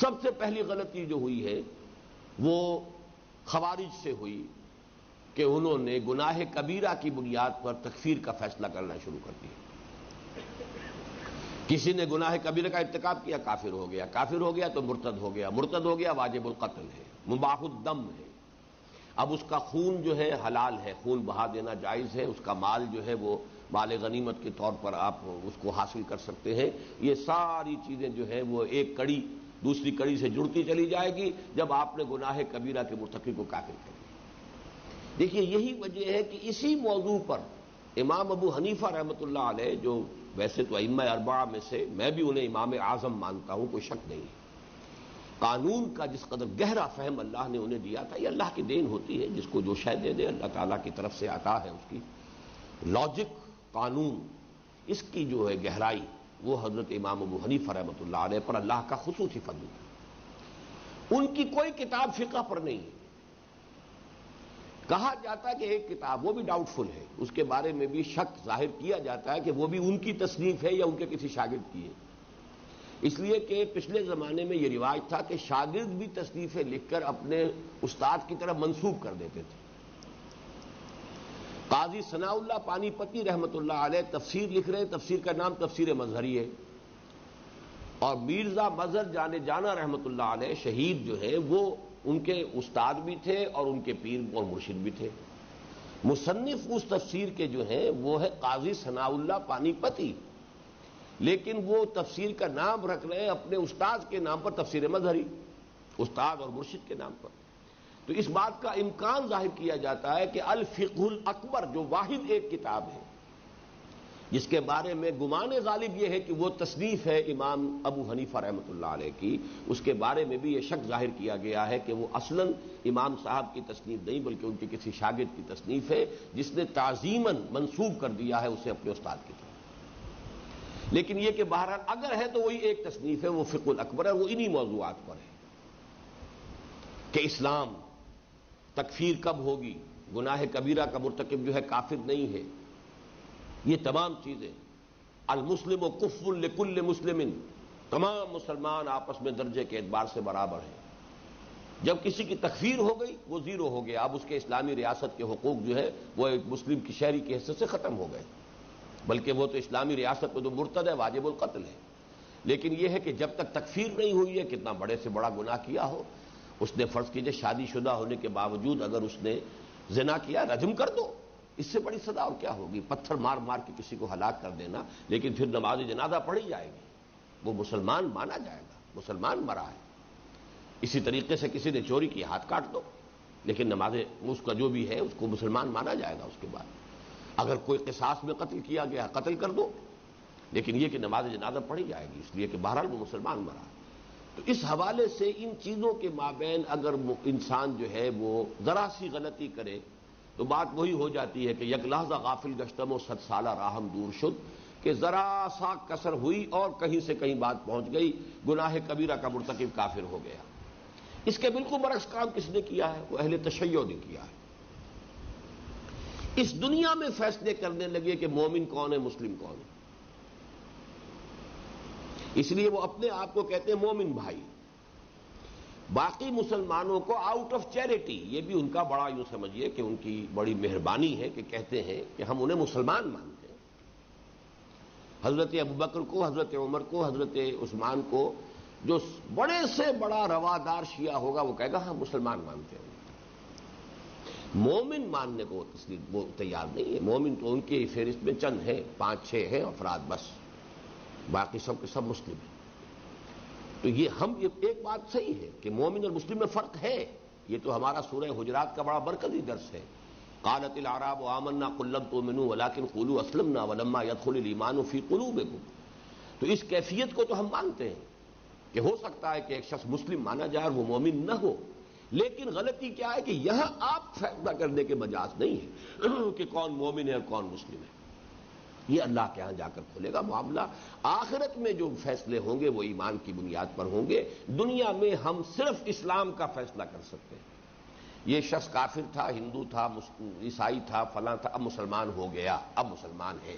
A: سب سے پہلی غلطی جو ہوئی ہے وہ خوارج سے ہوئی کہ انہوں نے گناہ کبیرہ کی بنیاد پر تکفیر کا فیصلہ کرنا شروع کر دیا۔ کسی نے گناہ کبیرہ کا ارتکاب کیا، کافر ہو گیا، کافر ہو گیا تو مرتد ہو گیا، مرتد ہو گیا واجب القتل ہے، مباح الدم ہے، اب اس کا خون جو ہے حلال ہے، خون بہا دینا جائز ہے، اس کا مال جو ہے وہ مال غنیمت کے طور پر آپ اس کو حاصل کر سکتے ہیں۔ یہ ساری چیزیں جو ہے وہ ایک کڑی دوسری کڑی سے جڑتی چلی جائے گی جب آپ نے گناہ کبیرہ کے مرتکب کو کافر کر دیا۔ دیکھیے یہی وجہ ہے کہ اسی موضوع پر امام ابو حنیفہ رحمۃ اللہ علیہ، جو ویسے تو ائمہ اربعہ میں سے میں بھی انہیں امام اعظم مانتا ہوں، کوئی شک نہیں ہے، قانون کا جس قدر گہرا فہم اللہ نے انہیں دیا تھا، یہ اللہ کی دین ہوتی ہے، جس کو جو شے دے دے اللہ تعالیٰ کی طرف سے عطا ہے، اس کی لاجک، قانون، اس کی جو ہے گہرائی، وہ حضرت امام ابو حنیفہ رحمۃ اللہ علیہ پر اللہ کا خصوصی فضل ہے۔ ان کی کوئی کتاب فقہ پر نہیں ہے۔ کہا جاتا ہے کہ ایک کتاب، وہ بھی ڈاؤٹ فل ہے، اس کے بارے میں بھی شک ظاہر کیا جاتا ہے کہ وہ بھی ان کی تصنیف ہے یا ان کے کسی شاگرد کی ہے، اس لیے کہ پچھلے زمانے میں یہ رواج تھا کہ شاگرد بھی تصنیفیں لکھ کر اپنے استاد کی طرف منسوب کر دیتے تھے۔ قاضی ثناء اللہ پانی پتی رحمۃ اللہ علیہ تفسیر لکھ رہے ہیں، تفسیر کا نام تفسیر مظہری ہے، اور مرزا مظہر جانے جانا رحمۃ اللہ علیہ شہید جو ہے وہ ان کے استاد بھی تھے اور ان کے پیر اور مرشد بھی تھے۔ مصنف اس تفسیر کے جو ہیں وہ ہے قاضی ثناء اللہ پانی پتی، لیکن وہ تفسیر کا نام رکھ رہے ہیں اپنے استاد کے نام پر، تفسیر مظہری، استاد اور مرشد کے نام پر۔ تو اس بات کا امکان ظاہر کیا جاتا ہے کہ الفقہ الاکبر جو واحد ایک کتاب ہے جس کے بارے میں گمان غالب یہ ہے کہ وہ تصنیف ہے امام ابو حنیفہ رحمۃ اللہ علیہ کی، اس کے بارے میں بھی یہ شک ظاہر کیا گیا ہے کہ وہ اصلاً امام صاحب کی تصنیف نہیں بلکہ ان کے کسی شاگرد کی تصنیف ہے، جس نے تعظیماً منسوب کر دیا ہے اسے اپنے استاد کی طرف۔ لیکن یہ کہ بہرحال اگر ہے تو وہی ایک تصنیف ہے، وہ فقہ الاکبر ہے، وہ انہی موضوعات پر ہے کہ اسلام تکفیر کب ہوگی، گناہ کبیرہ کا مرتکب جو ہے کافر نہیں ہے، یہ تمام چیزیں، المسلم و کف لکل مسلم، تمام مسلمان آپس میں درجے کے اعتبار سے برابر ہیں۔ جب کسی کی تکفیر ہو گئی وہ زیرو ہو گیا، اب اس کے اسلامی ریاست کے حقوق جو ہے وہ ایک مسلم کی شہری کے حصے سے ختم ہو گئے، بلکہ وہ تو اسلامی ریاست میں تو مرتد ہے، واجب القتل ہے۔ لیکن یہ ہے کہ جب تک تکفیر نہیں ہوئی ہے، کتنا بڑے سے بڑا گناہ کیا ہو، اس نے فرض کیجئے شادی شدہ ہونے کے باوجود اگر اس نے زنا کیا، رجم کر دو، اس سے بڑی سزا اور کیا ہوگی؟ پتھر مار مار کے کسی کو ہلاک کر دینا، لیکن پھر نماز جنازہ پڑھی جائے گی، وہ مسلمان مانا جائے گا، مسلمان مرا ہے۔ اسی طریقے سے کسی نے چوری کی، ہاتھ کاٹ دو، لیکن نماز اس کا جو بھی ہے اس کو مسلمان مانا جائے گا۔ اس کے بعد اگر کوئی قصاص میں قتل کیا گیا، قتل کر دو، لیکن یہ کہ نماز جنازہ پڑھی جائے گی، اس لیے کہ بہرحال وہ مسلمان مرا۔ تو اس حوالے سے ان چیزوں کے مابین اگر انسان جو ہے وہ ذرا سی غلطی کرے تو بات وہی ہو جاتی ہے کہ یک لحظہ غافل گشتم و 100 سالہ راہم دور شد، کہ ذرا سا کسر ہوئی اور کہیں سے کہیں بات پہنچ گئی، گناہ کبیرہ کا مرتکب کافر ہو گیا۔ اس کے بالکل برعکس کام کس نے کیا ہے؟ وہ اہل تشیع نے کیا ہے۔ اس دنیا میں فیصلے کرنے لگے کہ مومن کون ہے، مسلم کون ہے۔ اس لیے وہ اپنے آپ کو کہتے ہیں مومن بھائی. باقی مسلمانوں کو آؤٹ آف چیریٹی، یہ بھی ان کا بڑا یوں سمجھیے کہ ان کی بڑی مہربانی ہے کہ کہتے ہیں کہ ہم انہیں مسلمان مانتے ہیں. حضرت ابوبکر کو، حضرت عمر کو، حضرت عثمان کو جو بڑے سے بڑا روادار شیعہ ہوگا وہ کہے گا ہم مسلمان مانتے ہیں. مومن ماننے کو وہ تیار نہیں ہے. مومن تو ان کی فہرست میں چند ہیں، 5-6 ہیں افراد بس، باقی سب کے سب مسلم ہیں. تو یہ ایک بات صحیح ہے کہ مومن اور مسلم میں فرق ہے. یہ تو ہمارا سورہ حجرات کا بڑا برکتی درس ہے. قالت الاعراب آمنا قل لم تؤمنوا ولكن قولوا اسلمنا ولما يدخل الايمان في قلوبكم. تو اس کیفیت کو تو ہم مانتے ہیں کہ ہو سکتا ہے کہ ایک شخص مسلم مانا جائے اور وہ مومن نہ ہو، لیکن غلطی کیا ہے کہ یہاں آپ فیصلہ کرنے کے مجاز نہیں ہے کہ کون مومن ہے اور کون مسلم ہے. یہ اللہ کے ہاں جا کر کھولے گا معاملہ. آخرت میں جو فیصلے ہوں گے وہ ایمان کی بنیاد پر ہوں گے. دنیا میں ہم صرف اسلام کا فیصلہ کر سکتے ہیں. یہ شخص کافر تھا، ہندو تھا، عیسائی تھا، فلاں تھا، اب مسلمان ہو گیا، اب مسلمان ہے.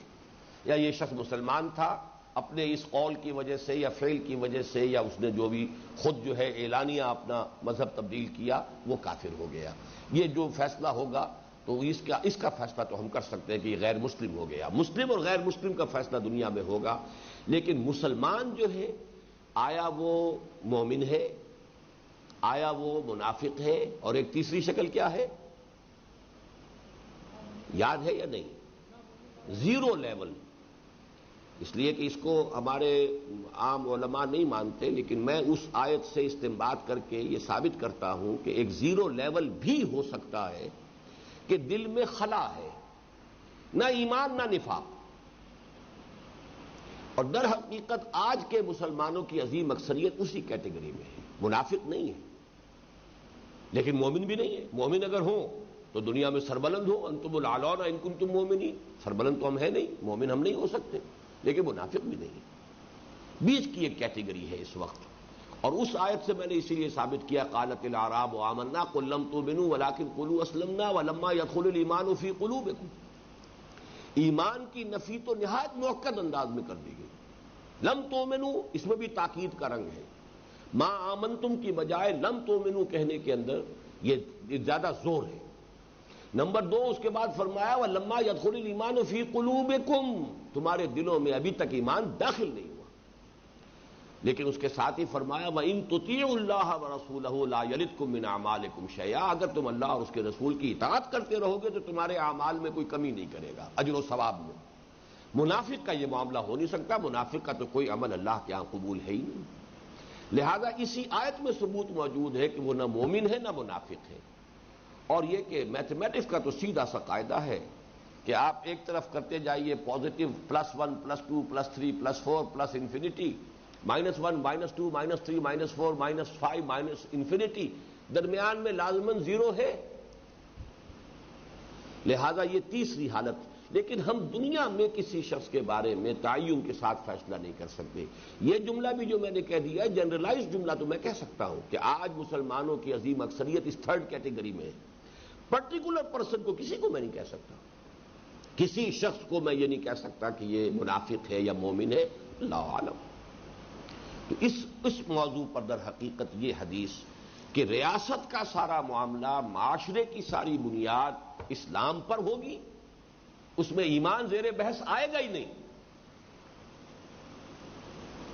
A: یا یہ شخص مسلمان تھا، اپنے اس قول کی وجہ سے یا فعل کی وجہ سے یا اس نے جو بھی خود جو ہے اعلانیہ اپنا مذہب تبدیل کیا وہ کافر ہو گیا. یہ جو فیصلہ ہوگا تو اس کا فیصلہ تو ہم کر سکتے ہیں کہ یہ غیر مسلم ہو گیا. مسلم اور غیر مسلم کا فیصلہ دنیا میں ہوگا. لیکن مسلمان جو ہے آیا وہ مومن ہے، آیا وہ منافق ہے، اور ایک تیسری شکل کیا ہے یاد ہے یا نہیں؟ Zero level. اس لیے کہ اس کو ہمارے عام علماء نہیں مانتے، لیکن میں اس آیت سے استنباط کر کے یہ ثابت کرتا ہوں کہ ایک زیرو لیول بھی ہو سکتا ہے کہ دل میں خلا ہے، نہ ایمان نہ نفاق. اور در حقیقت آج کے مسلمانوں کی عظیم اکثریت اسی کیٹیگری میں ہے. منافق نہیں ہے لیکن مومن بھی نہیں ہے. مومن اگر ہوں تو دنیا میں سربلند ہو، انتم الاعلون ان کنتم مومنین. سربلند تو ہم ہیں نہیں، مومن ہم نہیں ہو سکتے، لیکن منافق بھی نہیں. بیچ کی ایک کیٹیگری ہے اس وقت. اور اس آیت سے میں نے اسی لیے ثابت کیا قالت الاعراب آمنا قل لم تؤمنوا ولكن قولوا اسلمنا ولما يدخل الايمان في قلوبكم. ایمان کی نفی تو نہایت مؤکد انداز میں کر دی گئی. لم تؤمنوا اس میں بھی تاکید کا رنگ ہے. ما آمنتم کی بجائے لم تؤمنوا کہنے کے اندر یہ زیادہ زور ہے. نمبر 2 اس کے بعد فرمایا ولما يدخل الايمان في قلوبكم، تمہارے دلوں میں ابھی تک ایمان داخل نہیں ہوا. لیکن اس کے ساتھ ہی فرمایا وَإِن تُطِيعُوا اللَّهَ وَرَسُولَهُ لَا يَلِدْكُم مِّنْ أَعْمَالِكُمْ شَيْئًا. اگر تم اللہ اور اس کے رسول کی اطاعت کرتے رہو گے تو تمہارے اعمال میں کوئی کمی نہیں کرے گا، اجر و ثواب میں. منافق کا یہ معاملہ ہو نہیں سکتا. منافق کا تو کوئی عمل اللہ کے ہاں قبول ہے ہی نہیں. لہذا اسی آیت میں ثبوت موجود ہے کہ وہ نہ مومن ہے نہ منافق ہے. اور یہ کہ میتھمیٹکس کا تو سیدھا سا قاعدہ ہے کہ آپ ایک طرف کرتے جائیے پازیٹو +1 +2 +3 +4 پلس انفینٹی، -1 -2 -3 -4 -5 انفینٹی، درمیان میں لازماً 0 ہے. لہذا یہ تیسری حالت. لیکن ہم دنیا میں کسی شخص کے بارے میں تعین کے ساتھ فیصلہ نہیں کر سکتے. یہ جملہ بھی جو میں نے کہہ دیا ہے جنرلائز جملہ تو میں کہہ سکتا ہوں کہ آج مسلمانوں کی عظیم اکثریت اس 3rd کیٹیگری میں ہے. پرٹیکولر پرسن کو کسی کو میں نہیں کہہ سکتا، کسی شخص کو میں یہ نہیں کہہ سکتا کہ یہ منافق ہے یا مومن ہے، اللہ عالم. تو اس موضوع پر در حقیقت یہ حدیث کہ ریاست کا سارا معاملہ، معاشرے کی ساری بنیاد اسلام پر ہوگی، اس میں ایمان زیر بحث آئے گا ہی نہیں.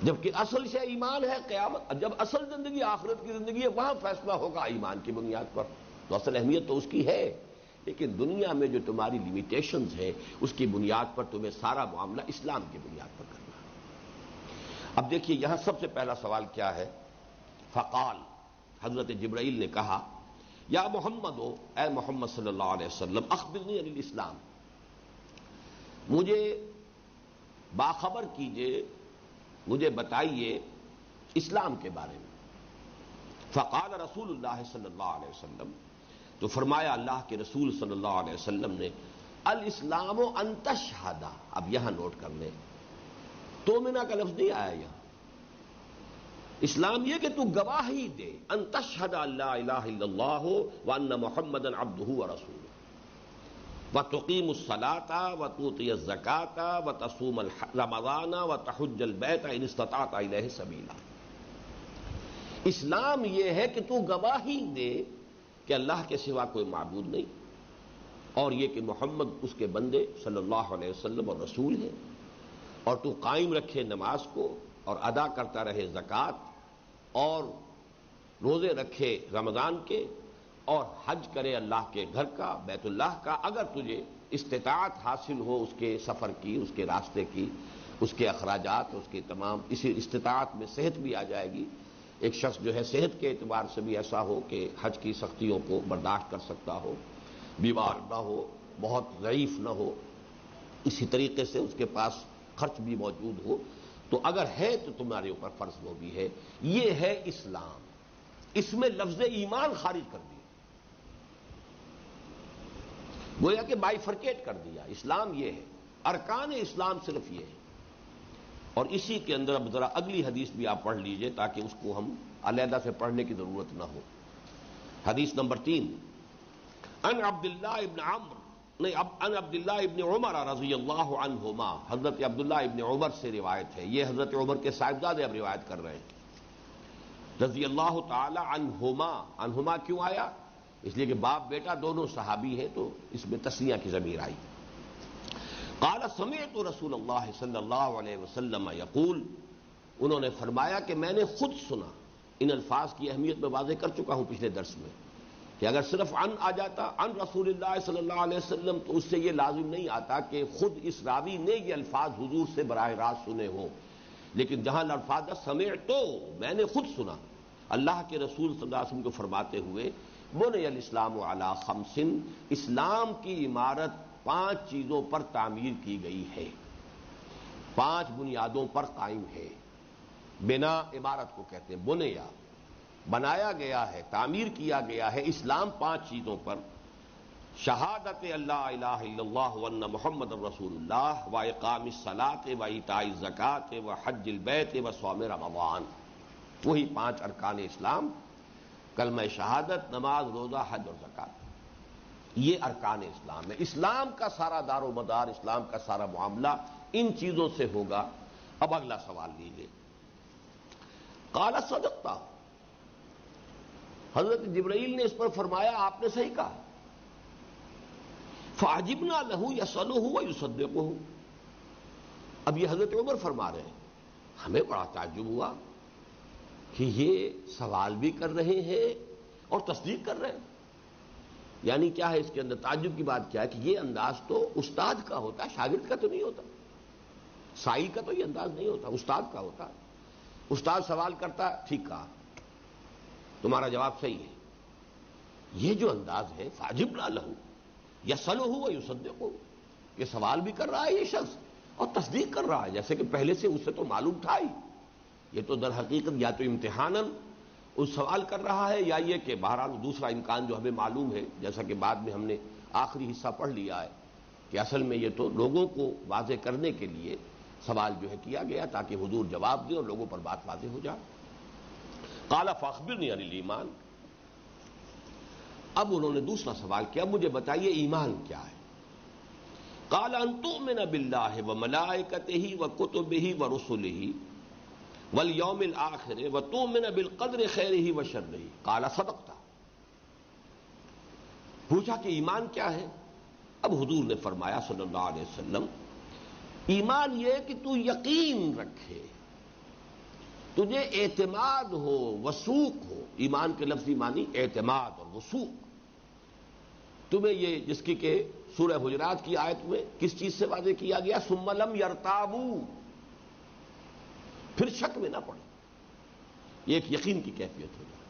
A: جبکہ اصل شے ایمان ہے. قیامت جب اصل زندگی آخرت کی زندگی ہے وہاں فیصلہ ہوگا ایمان کی بنیاد پر، تو اصل اہمیت تو اس کی ہے. لیکن دنیا میں جو تمہاری لیمیٹیشنز ہے اس کی بنیاد پر تمہیں سارا معاملہ اسلام کی بنیاد پر کرنا ہے. اب دیکھیے یہاں سب سے پہلا سوال کیا ہے؟ فقال، حضرت جبرائیل نے کہا یا محمد اے محمد صلی اللہ علیہ وسلم اخبرنی عن الاسلام، مجھے باخبر کیجئے، مجھے بتائیے اسلام کے بارے میں. فقال رسول اللہ صلی اللہ علیہ وسلم، تو فرمایا اللہ کے رسول صلی اللہ علیہ وسلم نے الاسلام ان تشہد. اب یہاں نوٹ کر لیں، تومنا کا لفظ نہیں آیا یہاں. اسلام یہ کہ تو گواہی دے، ان تشہد ان لا الہ الا اللہ وان محمدا عبدہ ورسولہ. وَتُقِيمُ الصَّلَاةَ وَتُؤْتِيَ الزَّكَاةَ وَتَصُومَ رَمَضَانَ وَتَحُجَّ الْبَيْتَ إِنِ اسْتَطَعْتَ إِلَيْهِ سَبِيلًا۔ اسلام یہ ہے کہ تو گواہی دے کہ اللہ کے سوا کوئی معبود نہیں، اور یہ کہ محمد اس کے بندے صلی اللہ علیہ وسلم اور رسول ہے، اور تو قائم رکھے نماز کو اور ادا کرتا رہے زکوٰۃ، اور روزے رکھے رمضان کے، اور حج کرے اللہ کے گھر کا، بیت اللہ کا، اگر تجھے استطاعت حاصل ہو اس کے سفر کی، اس کے راستے کی، اس کے اخراجات، اس کے تمام، اسی استطاعت میں صحت بھی آ جائے گی۔ ایک شخص جو ہے صحت کے اعتبار سے بھی ایسا ہو کہ حج کی سختیوں کو برداشت کر سکتا ہو، بیمار نہ ہو، بہت ضعیف نہ ہو، اسی طریقے سے اس کے پاس خرچ بھی موجود ہو، تو اگر ہے تو تمہارے اوپر فرض وہ بھی ہے۔ یہ ہے اسلام۔ اس میں لفظ ایمان خارج کر دیا، گویا کہ بائیفرکیٹ کر دیا۔ اسلام یہ ہے، ارکان اسلام صرف یہ ہے۔ اور اسی کے اندر اب ذرا اگلی حدیث بھی آپ پڑھ لیجئے تاکہ اس کو ہم علیحدہ سے پڑھنے کی ضرورت نہ ہو۔ حدیث نمبر 3، عن عبداللہ ابن عمر رضی اللہ عنہما، حضرت عبداللہ ابن عمر سے روایت ہے، یہ حضرت عمر کے صاحبزادے اب روایت کر رہے ہیں، رضی اللہ تعالی عنہما۔ عنہما کیوں آیا؟ اس لیے کہ باپ بیٹا دونوں صحابی ہیں، تو اس میں تسنیہ کی ضمیر آئی۔ قال سمعت رسول اللہ صلی اللہ علیہ وسلم یقول، انہوں نے فرمایا کہ میں نے خود سنا۔ ان الفاظ کی اہمیت میں واضح کر چکا ہوں پچھلے درس میں کہ اگر صرف عن آ جاتا، عن رسول اللہ صلی اللہ علیہ وسلم، تو اس سے یہ لازم نہیں آتا کہ خود اس راوی نے یہ الفاظ حضور سے براہ راست سنے ہوں، لیکن جہاں الفاظ سمعت، تو میں نے خود سنا اللہ کے رسول صلی اللہ علیہ وسلم کو فرماتے ہوئے، بنی الاسلام علی خمس، اسلام کی عمارت 5 چیزوں پر تعمیر کی گئی ہے، 5 بنیادوں پر قائم ہے۔ بنا عمارت کو کہتے ہیں، بنیا، بنایا گیا ہے، تعمیر کیا گیا ہے اسلام 5 چیزوں پر: شہادت اللہ الہ الا اللہ وان محمد رسول اللہ، و اقام الصلاۃ و ایتاء الزکوٰۃ و حج البیت و صوم رمضان۔ وہی 5 ارکان اسلام، کلمہ شہادت، نماز، روزہ، حج اور زکوٰۃ، یہ ارکان اسلام ہے۔ اسلام کا سارا دار و مدار، اسلام کا سارا معاملہ ان چیزوں سے ہوگا۔ اب اگلا سوال لیجیے۔ قال صدقت، حضرت جبرائیل نے اس پر فرمایا آپ نے صحیح کہا۔ فعجبنا له يسأله ويصدقه، اب یہ حضرت عمر فرما رہے ہیں، ہمیں بڑا تعجب ہوا کہ یہ سوال بھی کر رہے ہیں اور تصدیق کر رہے ہیں۔ یعنی کیا ہے اس کے اندر تعجب کی بات؟ کیا ہے کہ یہ انداز تو استاد کا ہوتا ہے، شاگرد کا تو نہیں ہوتا، سائل کا تو یہ انداز نہیں ہوتا، استاد کا ہوتا ہے۔ استاد سوال کرتا ہے، ٹھیک کہا، تمہارا جواب صحیح ہے۔ یہ جو انداز ہے، فعجبنا لہ یسألہ ویصدقہ، یہ سوال بھی کر رہا ہے یہ شخص اور تصدیق کر رہا ہے، جیسے کہ پہلے سے اسے تو معلوم تھا ہی۔ یہ تو در حقیقت یا تو امتحاناً اس سوال کر رہا ہے، یا یہ کہ بہرحال دوسرا امکان جو ہمیں معلوم ہے، جیسا کہ بعد میں ہم نے آخری حصہ پڑھ لیا ہے کہ اصل میں یہ تو لوگوں کو واضح کرنے کے لیے سوال جو ہے کیا گیا تاکہ حضور جواب دیں اور لوگوں پر بات واضح ہو جائے۔ قال فاخبرنی عن الایمان، اب انہوں نے دوسرا سوال کیا، مجھے بتائیے ایمان کیا ہے؟ قال ان تؤمن باللہ وملائکتہ وکتبہ ورسلہ والیوم الآخر وتؤمن بالقدر خیرہ وشرہ۔ قال صدقت، پوچھا کہ ایمان کیا ہے؟ اب حضور نے فرمایا صلی اللہ علیہ وسلم، ایمان یہ کہ تو یقین رکھے، تجھے اعتماد ہو، وثوق ہو۔ ایمان کے لفظی معنی اعتماد اور وثوق۔ تمہیں یہ جس کی کہ سورہ حجرات کی آیت میں کس چیز سے واضح کیا گیا؟ ثم لم یرتابوا، پھر شک میں نہ پڑے، یہ ایک یقین کی کیفیت ہو جائے۔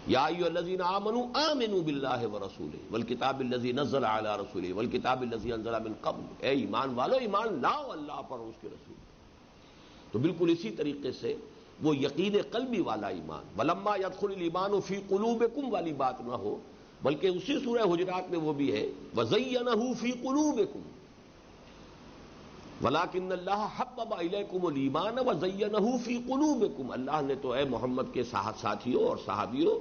A: یا ایھا الذین آمنوا آمنوا باللہ ورسولہ والکتاب الذی نزل علی رسولہ والکتاب الذی انزل من قبل، اے ایمان والو ایمان لاؤ اللہ پر اور اس کے رسول پر۔ تو بالکل اسی طریقے سے وہ یقین قلبی والا ایمان، ولما يدخل الایمان فی قلوبکم والی بات نہ ہو، بلکہ اسی سورہ حجرات میں وہ بھی ہے وزینہ فی قلوبکم ولیکن اللہ حبب الیکم الایمان وزینہ فی قلوبکم۔ اللہ نے تو اے محمد کے ساتھیوں اور صحابیوں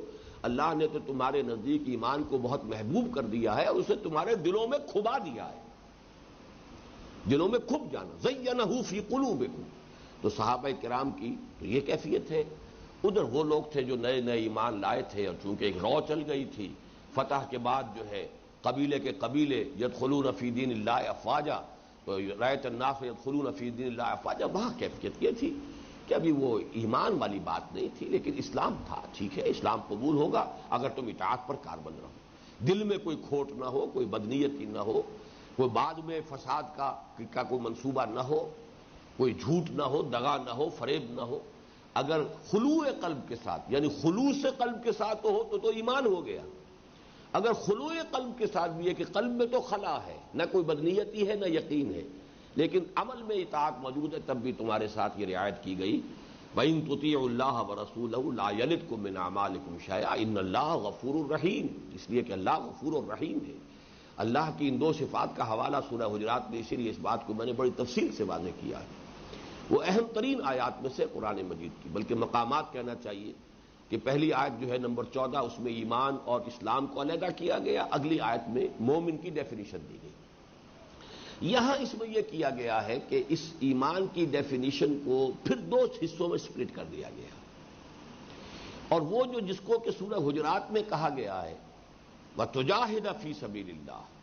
A: اللہ نے تو تمہارے نزدیک ایمان کو بہت محبوب کر دیا ہے اور اسے تمہارے دلوں میں کھبا دیا ہے، دلوں میں کھب جانا، زینہ فی قلوبکم۔ تو صحابہ کرام کی تو یہ کیفیت ہے۔ ادھر وہ لوگ تھے جو نئے نئے ایمان لائے تھے، اور چونکہ ایک رو چل گئی تھی فتح کے بعد جو ہے قبیلے کے قبیلے یدخلون فی دین اللہ افواجا، تو رأیت الناس یدخلون فی دین اللہ افواجا، وہاں کیفیت یہ تھی کہ ابھی وہ ایمان والی بات نہیں تھی لیکن اسلام تھا۔ ٹھیک ہے، اسلام قبول ہوگا اگر تم اطاعت پر کاربند رہو، دل میں کوئی کھوٹ نہ ہو، کوئی بدنیتی نہ ہو، کوئی بعد میں فساد کا کوئی منصوبہ نہ ہو، کوئی جھوٹ نہ ہو، دغا نہ ہو، فریب نہ ہو۔ اگر خلوع قلب کے ساتھ یعنی خلوص قلب کے ساتھ ہو تو ایمان ہو گیا۔ اگر خلوع قلب کے ساتھ بھی ہے کہ قلب میں تو خلا ہے، نہ کوئی بدنیتی ہے نہ یقین ہے، لیکن عمل میں اطاعت موجود ہے، تب بھی تمہارے ساتھ یہ رعایت کی گئی وَإِن تُطِيعُوا اللَّهَ وَرَسُولَهُ لَا يَلِدْكُم مِّنْ أَعْمَالِكُمْ شَيْئًا إِنَّ اللَّهَ غَفُورٌ رَحِيمٌ، اس لیے کہ اللہ غفور الرحیم ہے۔ اللہ کی ان دو صفات کا حوالہ سورہ حجرات میں، اسی لیے اس بات کو میں نے بڑی تفصیل سے واضح کیا ہے۔ وہ اہم ترین آیات میں سے قرآن مجید کی، بلکہ مقامات کہنا چاہیے کہ پہلی آیت جو ہے نمبر 14 اس میں ایمان اور اسلام کو علیحدہ کیا گیا، اگلی آیت میں مومن کی ڈیفینیشن دی گئی۔ یہاں اس میں یہ کیا گیا ہے کہ اس ایمان کی ڈیفینیشن کو پھر دو حصوں میں سپلٹ کر دیا گیا، اور وہ جو جس کو کہ سورہ حجرات میں کہا گیا ہے وَتُجَاهِدَ فِي سَبِيلِ اللَّهِ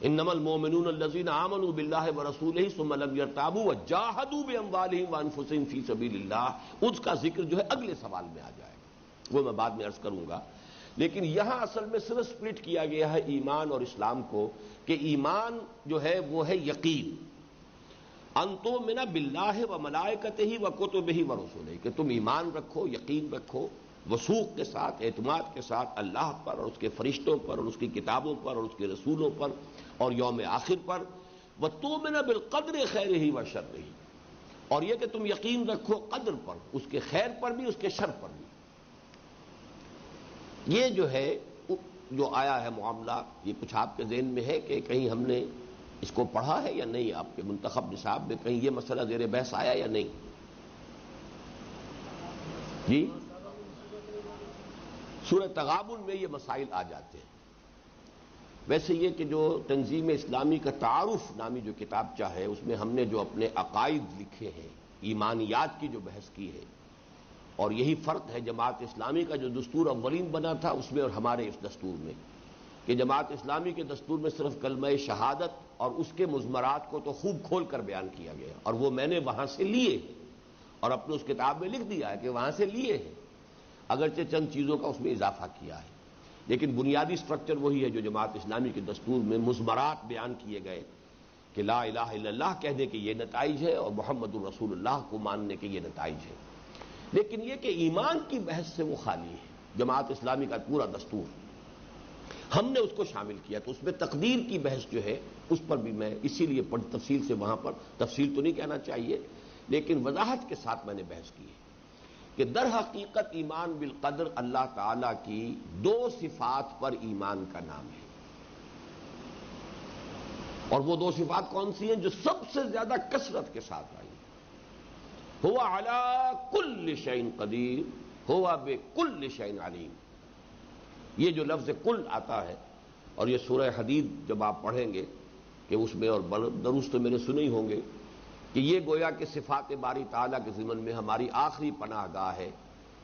A: انما المؤمنون الذين آمنوا بالله ورسوله ثم لم يرتابوا وجاهدوا باموالهم وانفسهم في سبيل الله، اس کا ذکر جو ہے اگلے سوال میں آ جائے گا، وہ میں بعد میں عرض کروں گا۔ لیکن یہاں اصل میں صرف سپلٹ کیا گیا ہے ایمان اور اسلام کو، کہ ایمان جو ہے وہ ہے یقین، ان تؤمن باللہ وملائکتہ وکتبہ ورسلہ، کہ تم ایمان رکھو، یقین رکھو وثوق کے ساتھ، اعتماد کے ساتھ اللہ پر اور اس کے فرشتوں پر اور اس کی کتابوں پر اور اس کے رسولوں پر اور یوم آخر پر، وتؤمن بالقدر خیرہ وشرہ، اور یہ کہ تم یقین رکھو قدر پر، اس کے خیر پر بھی اس کے شر پر بھی۔ یہ جو ہے جو آیا ہے معاملہ، یہ کچھ آپ کے ذہن میں ہے کہ کہیں ہم نے اس کو پڑھا ہے یا نہیں؟ آپ کے منتخب نصاب میں کہیں یہ مسئلہ زیر بحث آیا یا نہیں؟ جی، سورہ تغابن میں یہ مسائل آ جاتے ہیں۔ ویسے یہ کہ جو تنظیم اسلامی کا تعارف نامی جو کتابچہ ہے، اس میں ہم نے جو اپنے عقائد لکھے ہیں، ایمانیات کی جو بحث کی ہے، اور یہی فرق ہے جماعت اسلامی کا جو دستور اولین بنا تھا اس میں اور ہمارے اس دستور میں، کہ جماعت اسلامی کے دستور میں صرف کلمہ شہادت اور اس کے مضمرات کو تو خوب کھول کر بیان کیا گیا، اور وہ میں نے وہاں سے لیے ہیں اور اپنے اس کتاب میں لکھ دیا ہے کہ وہاں سے لیے ہیں، اگرچہ چند چیزوں کا اس میں اضافہ کیا ہے، لیکن بنیادی سٹرکچر وہی ہے جو جماعت اسلامی کے دستور میں مضمرات بیان کیے گئے کہ لا الہ الا اللہ کہنے کے یہ نتائج ہے اور محمد الرسول اللہ کو ماننے کے یہ نتائج ہے۔ لیکن یہ کہ ایمان کی بحث سے وہ خالی ہے جماعت اسلامی کا پورا دستور، ہم نے اس کو شامل کیا، تو اس میں تقدیر کی بحث جو ہے اس پر بھی میں اسی لیے تفصیل سے وہاں پر، تفصیل تو نہیں کہنا چاہیے لیکن وضاحت کے ساتھ میں نے بحث کی ہے کہ در حقیقت ایمان بالقدر اللہ تعالی کی دو صفات پر ایمان کا نام ہے، اور وہ دو صفات کون سی ہیں جو سب سے زیادہ کثرت کے ساتھ آئی؟ هو علی کل شیء قدیر هو بکل شیء علیم۔ یہ جو لفظ کل آتا ہے، اور یہ سورہ حدید جب آپ پڑھیں گے کہ اس میں، اور دروس تو میرے سنے ہی ہوں گے کہ یہ گویا کہ صفات باری تعالیٰ کے ضمن میں ہماری آخری پناہ گاہ ہے،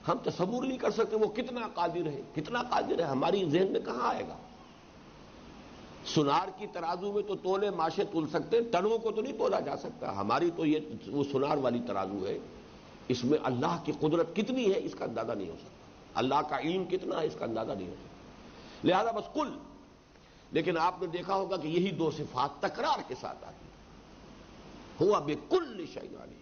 A: ہم تصور نہیں کر سکتے وہ کتنا قادر ہے، کتنا قادر ہے، ہماری ذہن میں کہاں آئے گا؟ سنار کی ترازو میں تو تولے ماشے تول سکتے، ٹنوں کو تو نہیں تولا جا سکتا، ہماری تو یہ وہ سنار والی ترازو ہے، اس میں اللہ کی قدرت کتنی ہے اس کا اندازہ نہیں ہو سکتا، اللہ کا علم کتنا ہے اس کا اندازہ نہیں ہو سکتا، لہذا بس کل۔ لیکن آپ نے دیکھا ہوگا کہ یہی دو صفات تکرار کے ساتھ آتی ہیں، ہوا بکل شیء علیم۔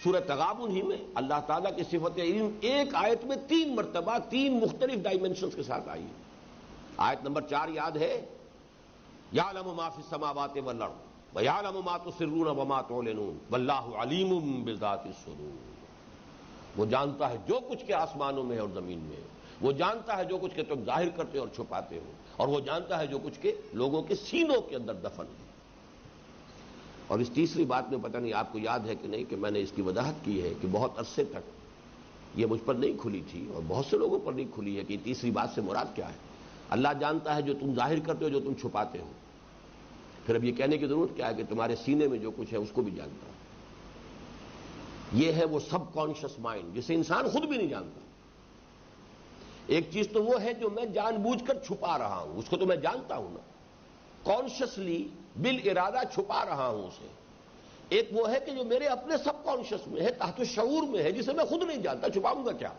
A: سورہ تغابن ہی میں اللہ تعالیٰ کی صفت علم ایک آیت میں 3 مرتبہ 3 مختلف ڈائمنشنز کے ساتھ آئی ہے۔ آیت نمبر 4 یاد ہے، یعلم ما فی السماوات والارض ویعلم ما تسرون وما تعلنون واللہ علیم بذات الصدور۔ وہ جانتا ہے جو کچھ کے آسمانوں میں ہے اور زمین میں ہے، وہ جانتا ہے جو کچھ کے تم ظاہر کرتے اور چھپاتے ہو، اور وہ جانتا ہے جو کچھ کے لوگوں کے سینوں کے اندر دفن ہے۔ اور اس تیسری بات میں پتہ نہیں آپ کو یاد ہے کہ نہیں کہ میں نے اس کی وضاحت کی ہے کہ بہت عرصے تک یہ مجھ پر نہیں کھلی تھی اور بہت سے لوگوں پر نہیں کھلی ہے کہ تیسری بات سے مراد کیا ہے. اللہ جانتا ہے جو تم ظاہر کرتے ہو جو تم چھپاتے ہو. پھر اب یہ کہنے کی ضرورت کیا ہے کہ تمہارے سینے میں جو کچھ ہے اس کو بھی جانتا ہے. یہ ہے وہ سب کانشس مائنڈ جسے انسان خود بھی نہیں جانتا. ایک چیز تو وہ ہے جو میں جان بوجھ کر چھپا رہا ہوں، اس کو تو میں جانتا ہوں نا، کانشسلی بالارادہ چھپا رہا ہوں اسے. ایک وہ ہے کہ جو میرے اپنے سب کانشس میں ہے، تحت شعور میں ہے، جسے میں خود نہیں جانتا. چھپاؤں گا کیا؟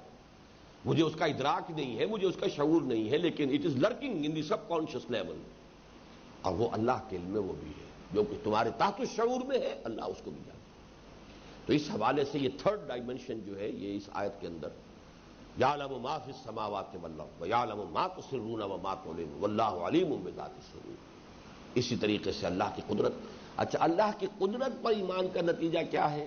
A: مجھے اس کا ادراک نہیں ہے، مجھے اس کا شعور نہیں ہے، لیکن it is lurking in the sub conscious level. اور وہ اللہ کے علم میں وہ بھی ہے جو کہ تمہارے تحت شعور میں ہے، اللہ اس کو بھی جانتا. تو اس حوالے سے یہ تھرڈ ڈائمنشن جو ہے یہ اس آیت کے اندر یعلم ما فی السماوات والارض ویعلم ما تسرون وما تعلنون واللہ علیم بذات الصدور. اسی طریقے سے اللہ کی قدرت. اچھا، اللہ کی قدرت پر ایمان کا نتیجہ کیا ہے؟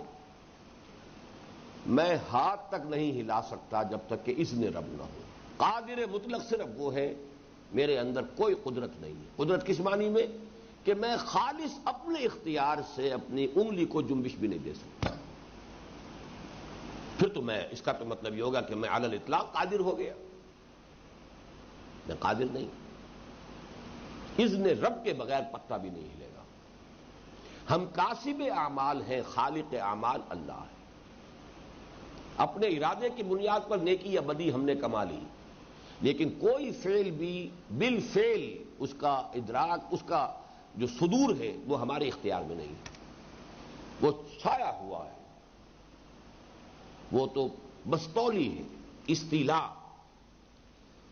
A: میں ہاتھ تک نہیں ہلا سکتا جب تک کہ اذن رب نہ ہو. قادر مطلق صرف وہ ہے، میرے اندر کوئی قدرت نہیں ہے. قدرت کس معنی میں؟ کہ میں خالص اپنے اختیار سے اپنی انگلی کو جنبش بھی نہیں دے سکتا. پھر تو میں اس کا تو مطلب یہ ہوگا کہ میں علی الاطلاق قادر ہو گیا. میں قادر نہیں. اذن رب کے بغیر پتا بھی نہیں ہلے گا. ہم کاسب اعمال ہیں، خالق اعمال اللہ ہے. اپنے ارادے کی بنیاد پر نیکی یا بدی ہم نے کما لی، لیکن کوئی فعل بھی بالفعل اس کا ادراک، اس کا جو صدور ہے وہ ہمارے اختیار میں نہیں. وہ چھایا ہوا ہے، وہ تو بستولی ہے، استیلاء.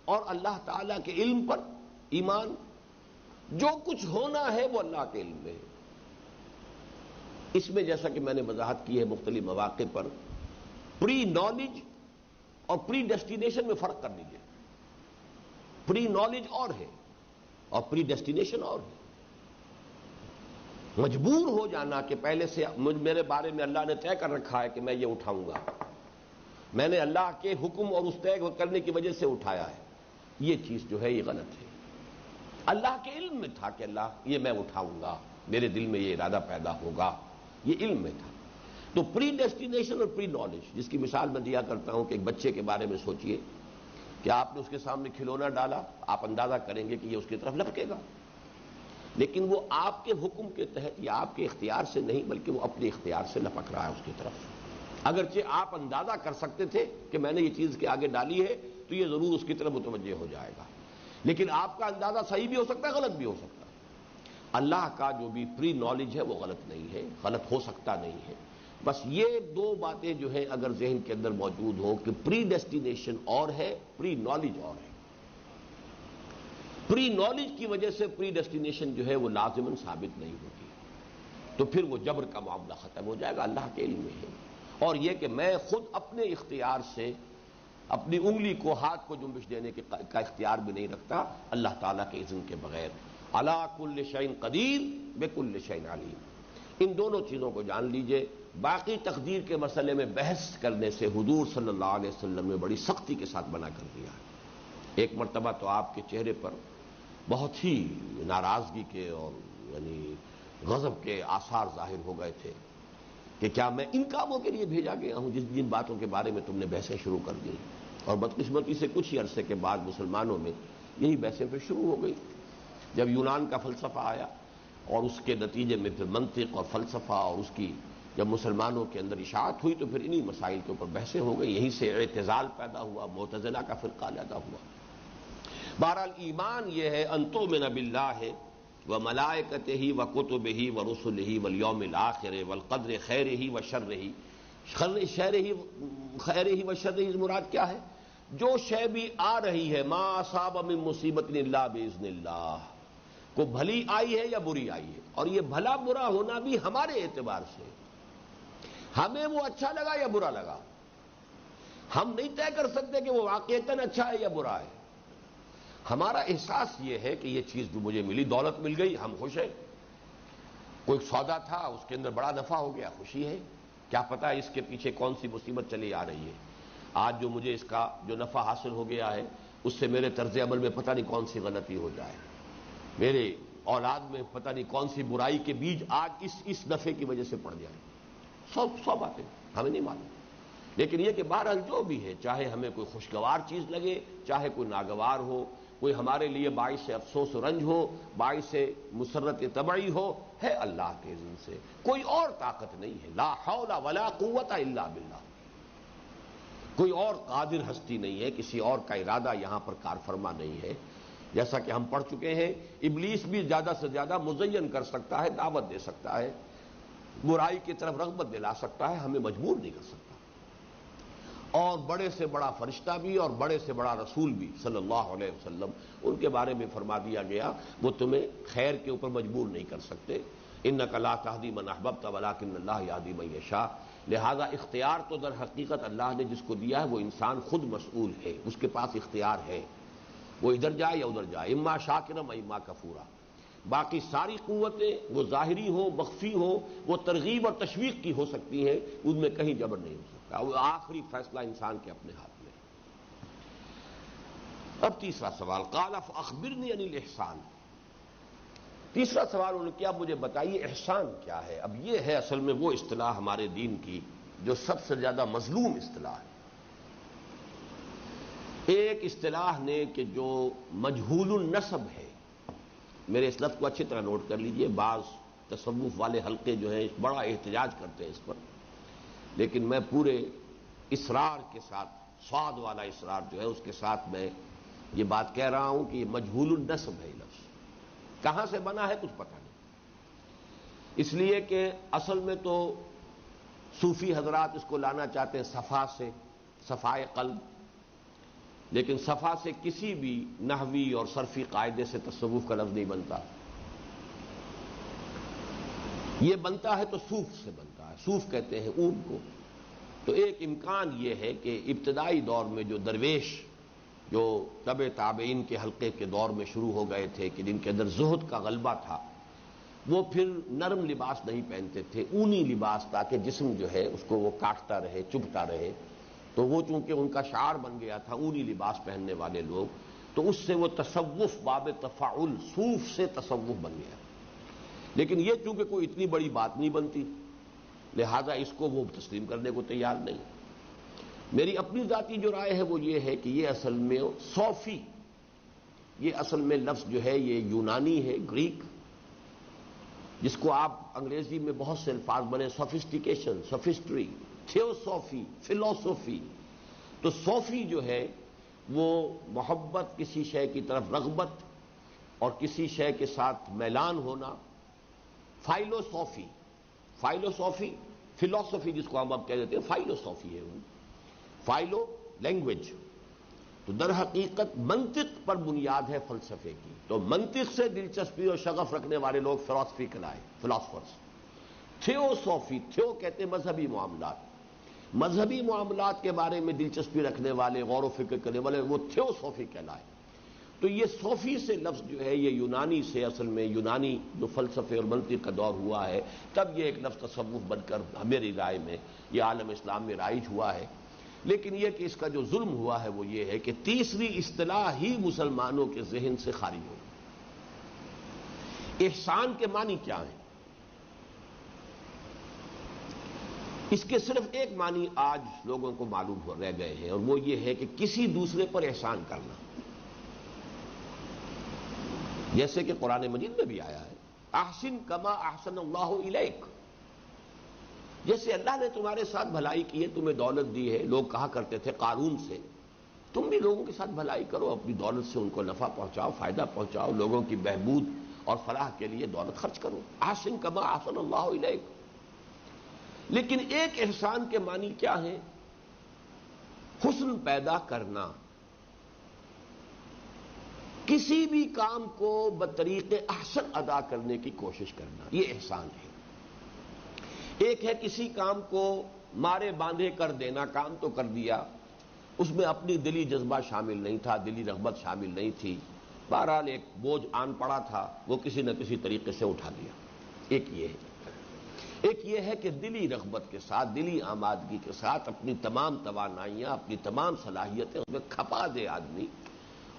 A: اور اللہ تعالی کے علم پر ایمان، جو کچھ ہونا ہے وہ اللہ کے علم میں ہے. اس میں جیسا کہ میں نے وضاحت کی ہے مختلف مواقع پر، پری نالج اور پری ڈیسٹینیشن میں فرق کر لیجیے. پری نالج اور ہے اور پری ڈیسٹینیشن اور ہے. مجبور ہو جانا کہ پہلے سے میرے بارے میں اللہ نے طے کر رکھا ہے کہ میں یہ اٹھاؤں گا، میں نے اللہ کے حکم اور اس طے کرنے کی وجہ سے اٹھایا ہے، یہ چیز جو ہے یہ غلط ہے. اللہ کے علم میں تھا کہ اللہ یہ میں اٹھاؤں گا، میرے دل میں یہ ارادہ پیدا ہوگا، یہ علم میں تھا. تو پری ڈیسٹینیشن اور پری نالج، جس کی مثال میں دیا کرتا ہوں کہ ایک بچے کے بارے میں سوچئے کہ آپ نے اس کے سامنے کھلونا ڈالا، آپ اندازہ کریں گے کہ یہ اس کی طرف لپکے گا، لیکن وہ آپ کے حکم کے تحت یا آپ کے اختیار سے نہیں بلکہ وہ اپنے اختیار سے لپک رہا ہے اس کی طرف. اگرچہ آپ اندازہ کر سکتے تھے کہ میں نے یہ چیز کے آگے ڈالی ہے تو یہ ضرور اس کی طرف متوجہ ہو جائے گا، لیکن آپ کا اندازہ صحیح بھی ہو سکتا ہے، غلط بھی ہو سکتا ہے. اللہ کا جو بھی پری نالج ہے وہ غلط نہیں ہے، غلط ہو سکتا نہیں ہے. بس یہ دو باتیں جو ہیں اگر ذہن کے اندر موجود ہو کہ پری ڈیسٹینیشن اور ہے، پری نالج اور ہے. پری نالج کی وجہ سے پری ڈیسٹینیشن جو ہے وہ لازماً ثابت نہیں ہوتی، تو پھر وہ جبر کا معاملہ ختم ہو جائے گا. اللہ کے علم میں ہے. اور یہ کہ میں خود اپنے اختیار سے اپنی انگلی کو، ہاتھ کو جنبش دینے کا اختیار بھی نہیں رکھتا اللہ تعالیٰ کے اذن کے بغیر. علی کل شیء قدیر بکل شیء علیم. ان دونوں چیزوں کو جان لیجئے. باقی تقدیر کے مسئلے میں بحث کرنے سے حضور صلی اللہ علیہ وسلم نے بڑی سختی کے ساتھ منع کر دیا ہے. ایک مرتبہ تو آپ کے چہرے پر بہت ہی ناراضگی کے اور یعنی غضب کے آثار ظاہر ہو گئے تھے کہ کیا میں ان کاموں کے لیے بھیجا گیا ہوں جن باتوں کے بارے میں تم نے بحثیں شروع کر دی. اور بدقسمتی سے کچھ ہی عرصے کے بعد مسلمانوں میں یہی بحثیں پھر شروع ہو گئی. جب یونان کا فلسفہ آیا اور اس کے نتیجے میں پھر منطق اور فلسفہ اور اس کی جب مسلمانوں کے اندر اشاعت ہوئی تو پھر انہی مسائل کے اوپر بحثیں ہو گئی. یہیں سے اعتزال پیدا ہوا، معتزلہ کا فرقہ پیدا ہوا. بہرحال ایمان یہ ہے ان تؤمن باللہ وملائکتہ وکتبہ ورسلہ والیوم الآخر والقدر خیرہ وشرہ. خیرہ وشرہ مراد کیا ہے؟ جو شے بھی آ رہی ہے، ما اصاب من مصیبت الا باذن اللہ، کو بھلی آئی ہے یا بری آئی ہے، اور یہ بھلا برا ہونا بھی ہمارے اعتبار سے، ہمیں وہ اچھا لگا یا برا لگا. ہم نہیں طے کر سکتے کہ وہ واقعتاً اچھا ہے یا برا ہے. ہمارا احساس یہ ہے کہ یہ چیز جو مجھے ملی، دولت مل گئی، ہم خوش ہیں. کوئی سودا تھا اس کے اندر بڑا نفع ہو گیا، خوشی ہے. کیا پتا اس کے پیچھے کون سی مصیبت چلی آ رہی ہے. آج جو مجھے اس کا جو نفع حاصل ہو گیا ہے اس سے میرے طرز عمل میں پتہ نہیں کون سی غلطی ہو جائے، میرے اولاد میں پتہ نہیں کون سی برائی کے بیج آج اس نفع کی وجہ سے پڑ جائے. سو باتیں ہمیں نہیں معلوم. لیکن یہ کہ بہرحال جو بھی ہے، چاہے ہمیں کوئی خوشگوار چیز لگے، چاہے کوئی ناگوار ہو، کوئی ہمارے لیے باعث افسوس و رنج ہو، باعث مسرت طبعی ہو، ہے اللہ کے اذن سے، کوئی اور طاقت نہیں ہے۔ لا حول ولا قوت الا باللہ، کوئی اور قادر ہستی نہیں ہے، کسی اور کا ارادہ یہاں پر کار فرما نہیں ہے۔ جیسا کہ ہم پڑھ چکے ہیں، ابلیس بھی زیادہ سے زیادہ مزین کر سکتا ہے، دعوت دے سکتا ہے، برائی کی طرف رغبت دلا سکتا ہے، ہمیں مجبور نہیں کر سکتا۔ اور بڑے سے بڑا فرشتہ بھی اور بڑے سے بڑا رسول بھی صلی اللہ علیہ وسلم، ان کے بارے میں فرما دیا گیا وہ تمہیں خیر کے اوپر مجبور نہیں کر سکتے۔ انک لا تہدی من احببت ولکن اللہ یہدی من یشاء، لہذا اختیار تو در حقیقت اللہ نے جس کو دیا ہے وہ انسان خود مسئول ہے، اس کے پاس اختیار ہے، وہ ادھر جائے یا ادھر جائے، اما شاکرا و اما کفورا۔ باقی ساری قوتیں وہ ظاہری ہو مخفی ہو، وہ ترغیب اور تشویق کی ہو سکتی ہیں، ان میں کہیں جبر نہیں ہو سکتا، وہ آخری فیصلہ انسان کے اپنے ہاتھ میں۔ اب تیسرا سوال، قال فاخبرنی عن الاحسان۔ تیسرا سوال انہوں نے کیا، مجھے بتائیے احسان کیا ہے۔ اب یہ ہے اصل میں وہ اصطلاح ہمارے دین کی جو سب سے زیادہ مظلوم اصطلاح ہے۔ ایک اصطلاح نے کہ جو مجہول النسب ہے، میرے اس لفظ کو اچھی طرح نوٹ کر لیجئے، بعض تصوف والے حلقے جو ہیں بڑا احتجاج کرتے ہیں اس پر، لیکن میں پورے اصرار کے ساتھ، صاد والا اصرار جو ہے اس کے ساتھ میں یہ بات کہہ رہا ہوں کہ یہ مجہول النسب ہے۔ لفظ کہاں سے بنا ہے کچھ پتہ نہیں، اس لیے کہ اصل میں تو صوفی حضرات اس کو لانا چاہتے ہیں صفا سے، صفائے قلب، لیکن صفا سے کسی بھی نحوی اور صرفی قاعدے سے تصوف کا لفظ نہیں بنتا۔ یہ بنتا ہے تو صوف سے بنتا ہے، صوف کہتے ہیں اونٹ کو۔ تو ایک امکان یہ ہے کہ ابتدائی دور میں جو درویش جو تبع تابعین کے حلقے کے دور میں شروع ہو گئے تھے کہ جن کے اندر زہد کا غلبہ تھا، وہ پھر نرم لباس نہیں پہنتے تھے، اونی لباس، تاکہ جسم جو ہے اس کو وہ کاٹتا رہے، چبھتا رہے۔ تو وہ چونکہ ان کا شعار بن گیا تھا اونی لباس پہننے والے لوگ، تو اس سے وہ تصوف باب تفاعل، صوف سے تصوف بن گیا۔ لیکن یہ چونکہ کوئی اتنی بڑی بات نہیں بنتی، لہذا اس کو وہ تسلیم کرنے کو تیار نہیں۔ میری اپنی ذاتی جو رائے ہے وہ یہ ہے کہ یہ اصل میں صوفی، یہ اصل میں لفظ جو ہے یہ یونانی ہے، گریک، جس کو آپ انگریزی میں بہت سے الفاظ بنے، سوفسٹیکیشن، سوفسٹری، تھیوسوفی، فلسفی۔ تو صوفی جو ہے وہ محبت، کسی شے کی طرف رغبت اور کسی شے کے ساتھ میلان ہونا۔ فائلوسوفی، فائلوسوفی، فلسفی جس کو ہم اب کہہ دیتے ہیں، فائلوسوفی ہے وہ، فائلو لینگویج، تو در حقیقت منطق پر بنیاد ہے فلسفے کی۔ تو منطق سے دلچسپی اور شغف رکھنے والے لوگ فلسفی کہلائے، فلاسفرز۔ تھیوسوفی، تھیو کہتے ہیں مذہبی معاملات، مذہبی معاملات کے بارے میں دلچسپی رکھنے والے، غور و فکر کرنے والے، وہ تھیوسوفی کہلائے۔ تو یہ صوفی سے لفظ جو ہے یہ یونانی سے، اصل میں یونانی جو فلسفے اور منطق کا دور ہوا ہے، تب یہ ایک لفظ تصوف بن کر میری رائے میں یہ عالم اسلام میں رائج ہوا ہے۔ لیکن یہ کہ اس کا جو ظلم ہوا ہے وہ یہ ہے کہ تیسری اصطلاح ہی مسلمانوں کے ذہن سے خارج ہو گئی۔ احسان کے معنی کیا ہیں؟ اس کے صرف ایک معنی آج لوگوں کو معلوم ہو رہ گئے ہیں، اور وہ یہ ہے کہ کسی دوسرے پر احسان کرنا، جیسے کہ قرآن مجید میں بھی آیا ہے، احسن کما احسن اللہ الیک، جیسے اللہ نے تمہارے ساتھ بھلائی کی ہے، تمہیں دولت دی ہے۔ لوگ کہا کرتے تھے قارون سے، تم بھی لوگوں کے ساتھ بھلائی کرو، اپنی دولت سے ان کو نفع پہنچاؤ، فائدہ پہنچاؤ، لوگوں کی بہبود اور فلاح کے لیے دولت خرچ کرو، احسن کما احسن اللہ الیک۔ لیکن ایک احسان کے معنی کیا ہے؟ حسن پیدا کرنا، کسی بھی کام کو بطریق احسن ادا کرنے کی کوشش کرنا، یہ احسان ہے۔ ایک ہے کسی کام کو مارے باندھے کر دینا، کام تو کر دیا، اس میں اپنی دلی جذبہ شامل نہیں تھا، دلی رغبت شامل نہیں تھی، بہرحال ایک بوجھ آن پڑا تھا، وہ کسی نہ کسی طریقے سے اٹھا دیا، ایک یہ ہے۔ ایک یہ ہے کہ دلی رغبت کے ساتھ، دلی آمادگی کے ساتھ اپنی تمام توانائیاں، اپنی تمام صلاحیتیں اس میں کھپا دے آدمی،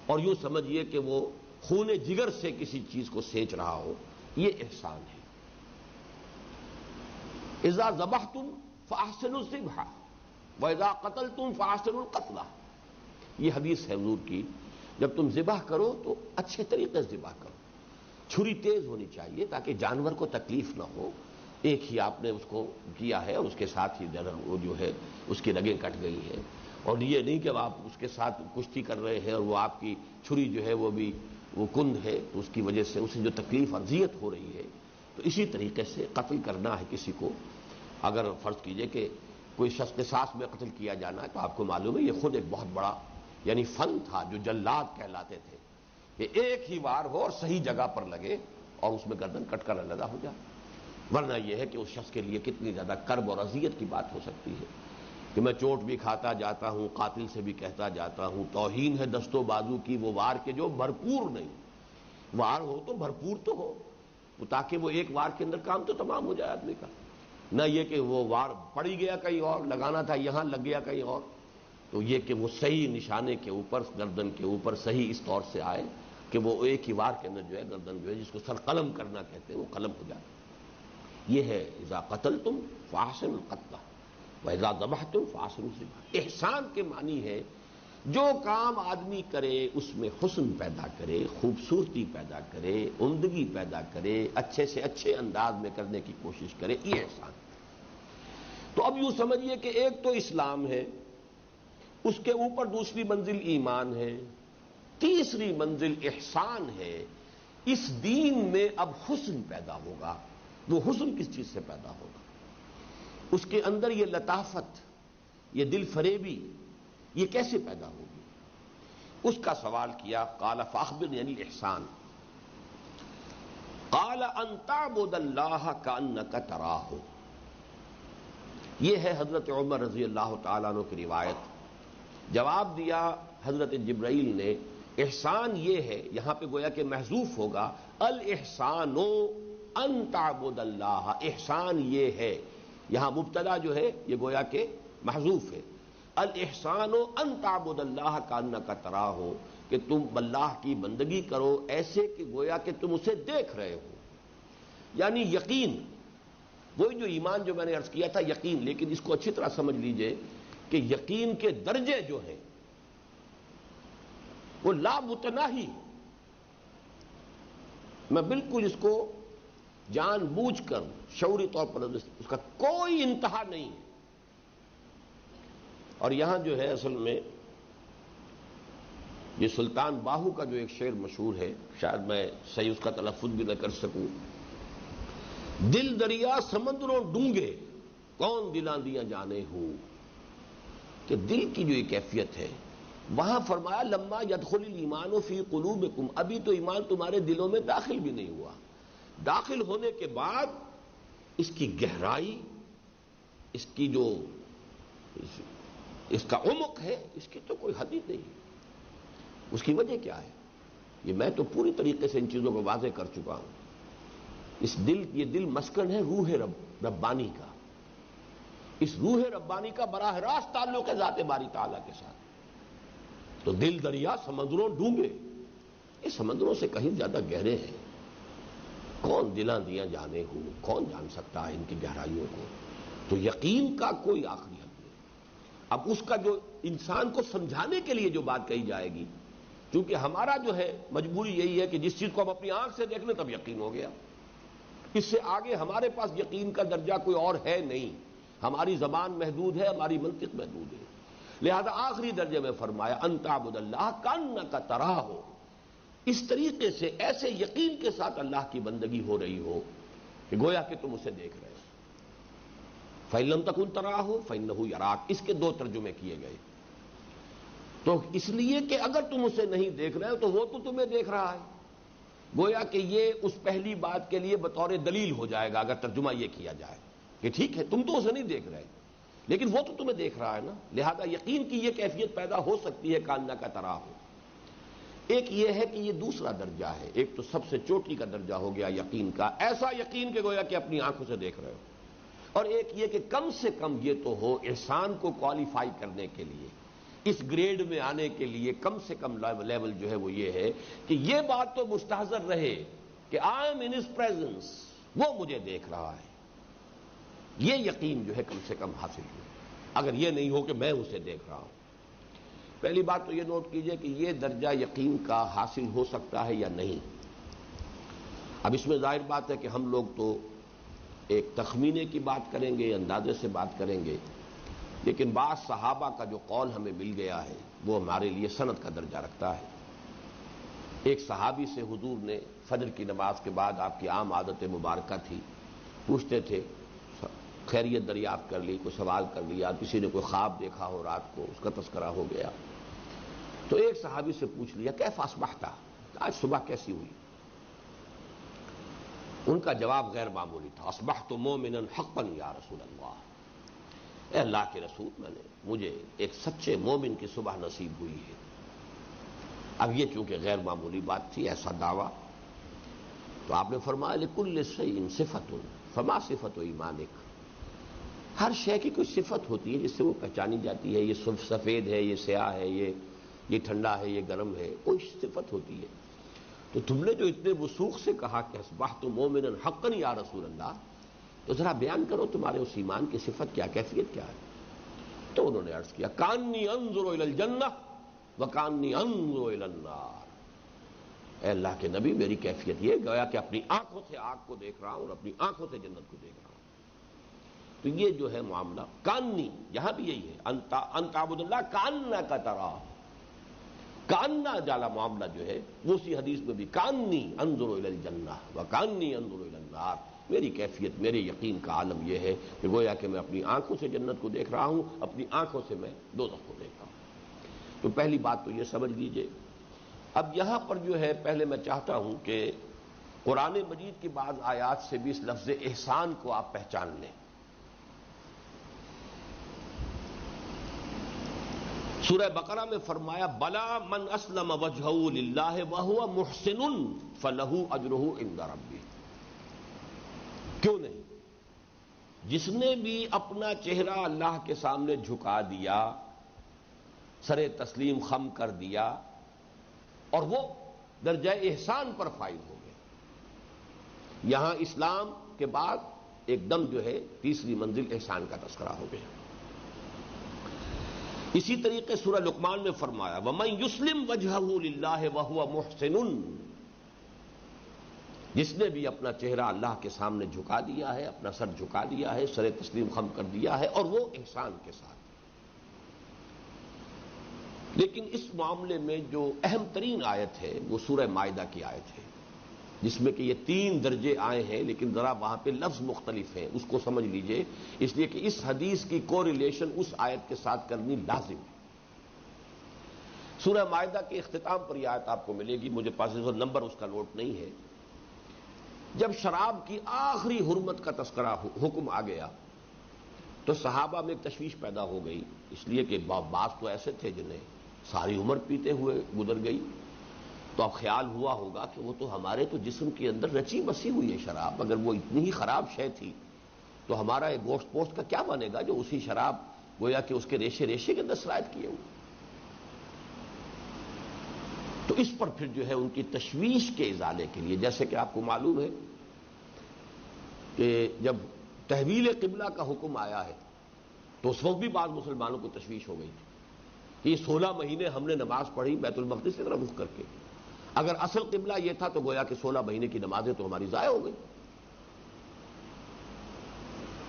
A: اور یوں سمجھیے کہ وہ خون جگر سے کسی چیز کو سینچ رہا ہو، یہ احسان ہے۔ اذا ذبحتم فاحسنوا الذبح، وَإِذَا قَتَلْتُمْ فَأَحْسِنُوا الْقَتْلَ، یہ حدیث ہے حضور کی، جب تم ذبح کرو تو اچھے طریقے سے ذبح کرو، چھری تیز ہونی چاہیے تاکہ جانور کو تکلیف نہ ہو، ایک ہی آپ نے اس کو کیا ہے اور اس کے ساتھ ہی وہ جو ہے اس کی رگیں کٹ گئی ہیں، اور یہ نہیں کہ آپ اس کے ساتھ کشتی کر رہے ہیں اور وہ آپ کی چھری جو ہے وہ بھی وہ کند ہے، تو اس کی وجہ سے اسے جو تکلیف اذیت ہو رہی ہے، تو اسی طریقے سے قتل کرنا ہے کسی کو۔ اگر فرض کیجئے کہ کوئی شخص قصاص میں قتل کیا جانا ہے تو آپ کو معلوم ہے یہ خود ایک بہت بڑا یعنی فن تھا جو جلاد کہلاتے تھے، کہ ایک ہی وار ہو اور صحیح جگہ پر لگے اور اس میں گردن کٹ کر علیحدہ ہو جائے، ورنہ یہ ہے کہ اس شخص کے لیے کتنی زیادہ کرب اور اذیت کی بات ہو سکتی ہے کہ میں چوٹ بھی کھاتا جاتا ہوں، قاتل سے بھی کہتا جاتا ہوں، توہین ہے دست و بازو کی وہ وار کے جو بھرپور نہیں، وار ہو تو بھرپور تو ہو، تاکہ وہ ایک وار کے اندر کام تو تمام ہو جائے آدمی کا، نہ یہ کہ وہ وار پڑی گیا کہیں اور، لگانا تھا یہاں لگ گیا کہیں اور، تو یہ کہ وہ صحیح نشانے کے اوپر گردن کے اوپر صحیح اس طور سے آئے کہ وہ ایک ہی وار کے اندر جو ہے گردن جو ہے جس کو سر قلم کرنا کہتے ہیں وہ قلم ہو جائے۔ یہ ہے اذا قتلتم فاحسنوا القتل واذا ذبحتم فاحسنوا الذبح۔ احسان کے معنی ہے جو کام آدمی کرے اس میں حسن پیدا کرے، خوبصورتی پیدا کرے، عمدگی پیدا کرے، اچھے سے اچھے انداز میں کرنے کی کوشش کرے، یہ احسان۔ تو اب یوں سمجھیے کہ ایک تو اسلام ہے، اس کے اوپر دوسری منزل ایمان ہے، تیسری منزل احسان ہے۔ اس دین میں اب حسن پیدا ہوگا، وہ حسن کس چیز سے پیدا ہوگا؟ اس کے اندر یہ لطافت، یہ دل فریبی، یہ کیسے پیدا ہوگی؟ اس کا سوال کیا، قال فاخبرنی عن الاحسان، قال ان تعبد اللہ کأنک تراہ۔ یہ ہے حضرت عمر رضی اللہ تعالیٰ عنہ کی روایت۔ جواب دیا حضرت جبرائیل نے، احسان یہ ہے، یہاں پہ گویا کہ محذوف ہوگا، الاحسان ان تعبد اللہ، احسان یہ ہے، یہاں مبتدا جو ہے یہ گویا کہ محذوف ہے، الاحسان ان تعبد اللہ کأنک تراہ، کہ تم اللہ کی بندگی کرو ایسے کہ گویا کہ تم اسے دیکھ رہے ہو، یعنی یقین، وہی جو ایمان جو میں نے عرض کیا تھا یقین، لیکن اس کو اچھی طرح سمجھ لیجئے کہ یقین کے درجے جو ہیں وہ لامتناہی، میں بالکل اس کو جان بوجھ کر شعوری طور پر اس کا کوئی انتہا نہیں ہے۔ اور یہاں جو ہے اصل میں یہ سلطان باہو کا جو ایک شعر مشہور ہے، شاید میں صحیح اس کا تلفظ بھی نہ کر سکوں، دل دریا سمندروں ڈونگے کون دلاں دیاں جانے ہوں، کہ دل کی جو یہ کیفیت ہے، وہاں فرمایا لما یدخل الایمان فی قلوبکم، ابھی تو ایمان تمہارے دلوں میں داخل بھی نہیں ہوا، داخل ہونے کے بعد اس کی گہرائی، اس کی جو اس کا عمق ہے، اس کی تو کوئی حد ہی نہیں ہے۔ اس کی وجہ کیا ہے؟ یہ میں تو پوری طریقے سے ان چیزوں کو واضح کر چکا ہوں۔ اس دل، یہ دل مسکن ہے روح ربانی کا، اس روح ربانی کا براہ راست تعلق ہے ذات باری تعالیٰ کے ساتھ۔ تو دل دریا سمندروں ڈونگے، یہ سمندروں سے کہیں زیادہ گہرے ہیں، کون دلاں دیاں جانے ہوں، کون جان سکتا ہے ان کی گہرائیوں کو؟ تو یقین کا کوئی آخری حد نہیں۔ اب اس کا جو انسان کو سمجھانے کے لیے جو بات کہی جائے گی، کیونکہ ہمارا جو ہے مجبوری یہی ہے کہ جس چیز کو ہم اپنی آنکھ سے دیکھ لیں تب یقین ہو گیا، اس سے آگے ہمارے پاس یقین کا درجہ کوئی اور ہے نہیں، ہماری زبان محدود ہے، ہماری منطق محدود ہے، لہذا آخری درجے میں فرمایا ان تعبد اللہ کأنک تراہ، اس طریقے سے ایسے یقین کے ساتھ اللہ کی بندگی ہو رہی ہو کہ گویا کہ تم اسے دیکھ رہے ہو۔ فَإِن لَّمْ تَكُن تَرَاهُ فَإِنَّهُ يَرَاكَ، اس کے دو ترجمے کیے گئے، تو اس لیے کہ اگر تم اسے نہیں دیکھ رہے ہو تو وہ تو تمہیں دیکھ رہا ہے، گویا کہ یہ اس پہلی بات کے لیے بطور دلیل ہو جائے گا اگر ترجمہ یہ کیا جائے کہ ٹھیک ہے تم تو اسے نہیں دیکھ رہے لیکن وہ تو تمہیں دیکھ رہا ہے نا، لہذا یقین کی یہ کیفیت پیدا ہو سکتی ہے کأنک تراہ۔ ایک یہ ہے کہ یہ دوسرا درجہ ہے، ایک تو سب سے چوٹی کا درجہ ہو گیا یقین کا، ایسا یقین کہ گویا کہ اپنی آنکھوں سے دیکھ رہے ہو، اور ایک یہ کہ کم سے کم یہ تو ہو احسان کو کوالیفائی کرنے کے لیے، اس گریڈ میں آنے کے لیے کم سے کم لیول جو ہے وہ یہ ہے کہ یہ بات تو مستحضر رہے کہ I am in his presence, وہ مجھے دیکھ رہا ہے، یہ یقین جو ہے کم سے کم حاصل ہو۔ اگر یہ نہیں ہو کہ میں اسے دیکھ رہا ہوں۔ پہلی بات تو یہ نوٹ کیجئے کہ یہ درجہ یقین کا حاصل ہو سکتا ہے یا نہیں۔ اب اس میں ظاہر بات ہے کہ ہم لوگ تو ایک تخمینے کی بات کریں گے، اندازے سے بات کریں گے، لیکن بعض صحابہ کا جو قول ہمیں مل گیا ہے وہ ہمارے لیے سند کا درجہ رکھتا ہے۔ ایک صحابی سے حضور نے فجر کی نماز کے بعد، آپ کی عام عادت مبارکہ تھی، پوچھتے تھے، خیریت دریافت کر لی، کوئی سوال کر لیا، کسی نے کوئی خواب دیکھا ہو رات کو، اس کا تذکرہ ہو گیا تو ایک صحابی سے پوچھ لیا کیف اصبحت، آج صبح کیسی ہوئی؟ ان کا جواب غیر معمولی تھا، اصبحت مومنا حقا یا رسول اللہ، اے اللہ کے رسول، مجھے ایک سچے مومن کی صبح نصیب ہوئی ہے۔ اب یہ چونکہ غیر معمولی بات تھی، ایسا دعویٰ، تو آپ نے فرمایا لکل شیء صفۃ فما صفۃ ایمانک، ہر شے کی کوئی صفت ہوتی ہے جس سے وہ پہچانی جاتی ہے، یہ سفید ہے، یہ سیاہ ہے، یہ ٹھنڈا ہے، یہ گرم ہے، کوئی صفت ہوتی ہے۔ تو تم نے جو اتنے وثوق سے کہا کہ اصبحت مومنا حقا یا رسول اللہ، تو ذرا بیان کرو تمہارے اس ایمان کی صفت کیا، کیفیت کیا ہے؟ تو انہوں نے عرض کیا کانی انظر الی الجنہ وکانی انظر الی النار، اے اللہ کے نبی میری کیفیت یہ گویا کہ اپنی آنکھوں سے آگ کو دیکھ رہا ہوں اور اپنی آنکھوں سے جنت کو دیکھ رہا ہوں۔ تو یہ جو ہے معاملہ کانی، یہاں بھی یہی ہے، انت عبد اللہ کانک تراہ، کاننا جالا معاملہ جو ہے وہ اسی حدیث میں بھی کانی انظر الی الجنہ وکانی انظر الی النار، میری کیفیت، میرے یقین کا عالم یہ ہے کہ گویا کہ میں اپنی آنکھوں سے جنت کو دیکھ رہا ہوں، اپنی آنکھوں سے میں دوزخ کو دیکھ رہا ہوں۔ تو پہلی بات تو یہ سمجھ لیجئے۔ اب یہاں پر جو ہے پہلے میں چاہتا ہوں کہ قرآن مجید کی بعض آیات سے بھی اس لفظ احسان کو آپ پہچان لیں۔ سورہ بقرہ میں فرمایا بلا من اسلم وجہہ للہ وہو محسن فلہ اجرہ عند ربہ، کیوں نہیں؟ جس نے بھی اپنا چہرہ اللہ کے سامنے جھکا دیا، سر تسلیم خم کر دیا، اور وہ درجہ احسان پر فائز ہو گیا۔ یہاں اسلام کے بعد ایک دم جو ہے تیسری منزل احسان کا تذکرہ ہو گیا۔ اسی طریقے سورہ لقمان میں فرمایا وَمَن يُسْلِمْ وَجْهَهُ لِلَّهِ وَهُوَ مُحْسِنٌ، جس نے بھی اپنا چہرہ اللہ کے سامنے جھکا دیا ہے، اپنا سر جھکا دیا ہے، سر تسلیم خم کر دیا ہے، اور وہ احسان کے ساتھ۔ لیکن اس معاملے میں جو اہم ترین آیت ہے وہ سورہ مائدہ کی آیت ہے، جس میں کہ یہ 3 درجے آئے ہیں، لیکن ذرا وہاں پہ لفظ مختلف ہیں، اس کو سمجھ لیجئے، اس لیے کہ اس حدیث کی کوریلیشن اس آیت کے ساتھ کرنی لازم ہے۔ سورہ مائدہ کے اختتام پر یہ آیت آپ کو ملے گی، مجھے پاس نمبر اس کا نوٹ نہیں ہے۔ جب شراب کی آخری حرمت کا تذکرہ حکم آ گیا تو صحابہ میں ایک تشویش پیدا ہو گئی، اس لیے کہ بعض تو ایسے تھے جنہیں ساری عمر پیتے ہوئے گزر گئی، تو اب خیال ہوا ہوگا کہ وہ تو ہمارے تو جسم کے اندر رچی بسی ہوئی ہے شراب، اگر وہ اتنی ہی خراب شے تھی تو ہمارا ایک گوشت پوشت کا کیا بنے گا جو اسی شراب گویا کہ اس کے ریشے ریشے کے اندر سرایت کیے ہوئے۔ تو اس پر پھر جو ہے ان کی تشویش کے ازالے کے لیے، جیسے کہ آپ کو معلوم ہے کہ جب تحویل قبلہ کا حکم آیا ہے تو اس وقت بھی بعض مسلمانوں کو تشویش ہو گئی تھی کہ یہ 16 مہینے ہم نے نماز پڑھی بیت المقدس کی طرف رخ کر کے، اگر اصل قبلہ یہ تھا تو گویا کہ 16 مہینے کی نمازیں تو ہماری ضائع ہو گئی۔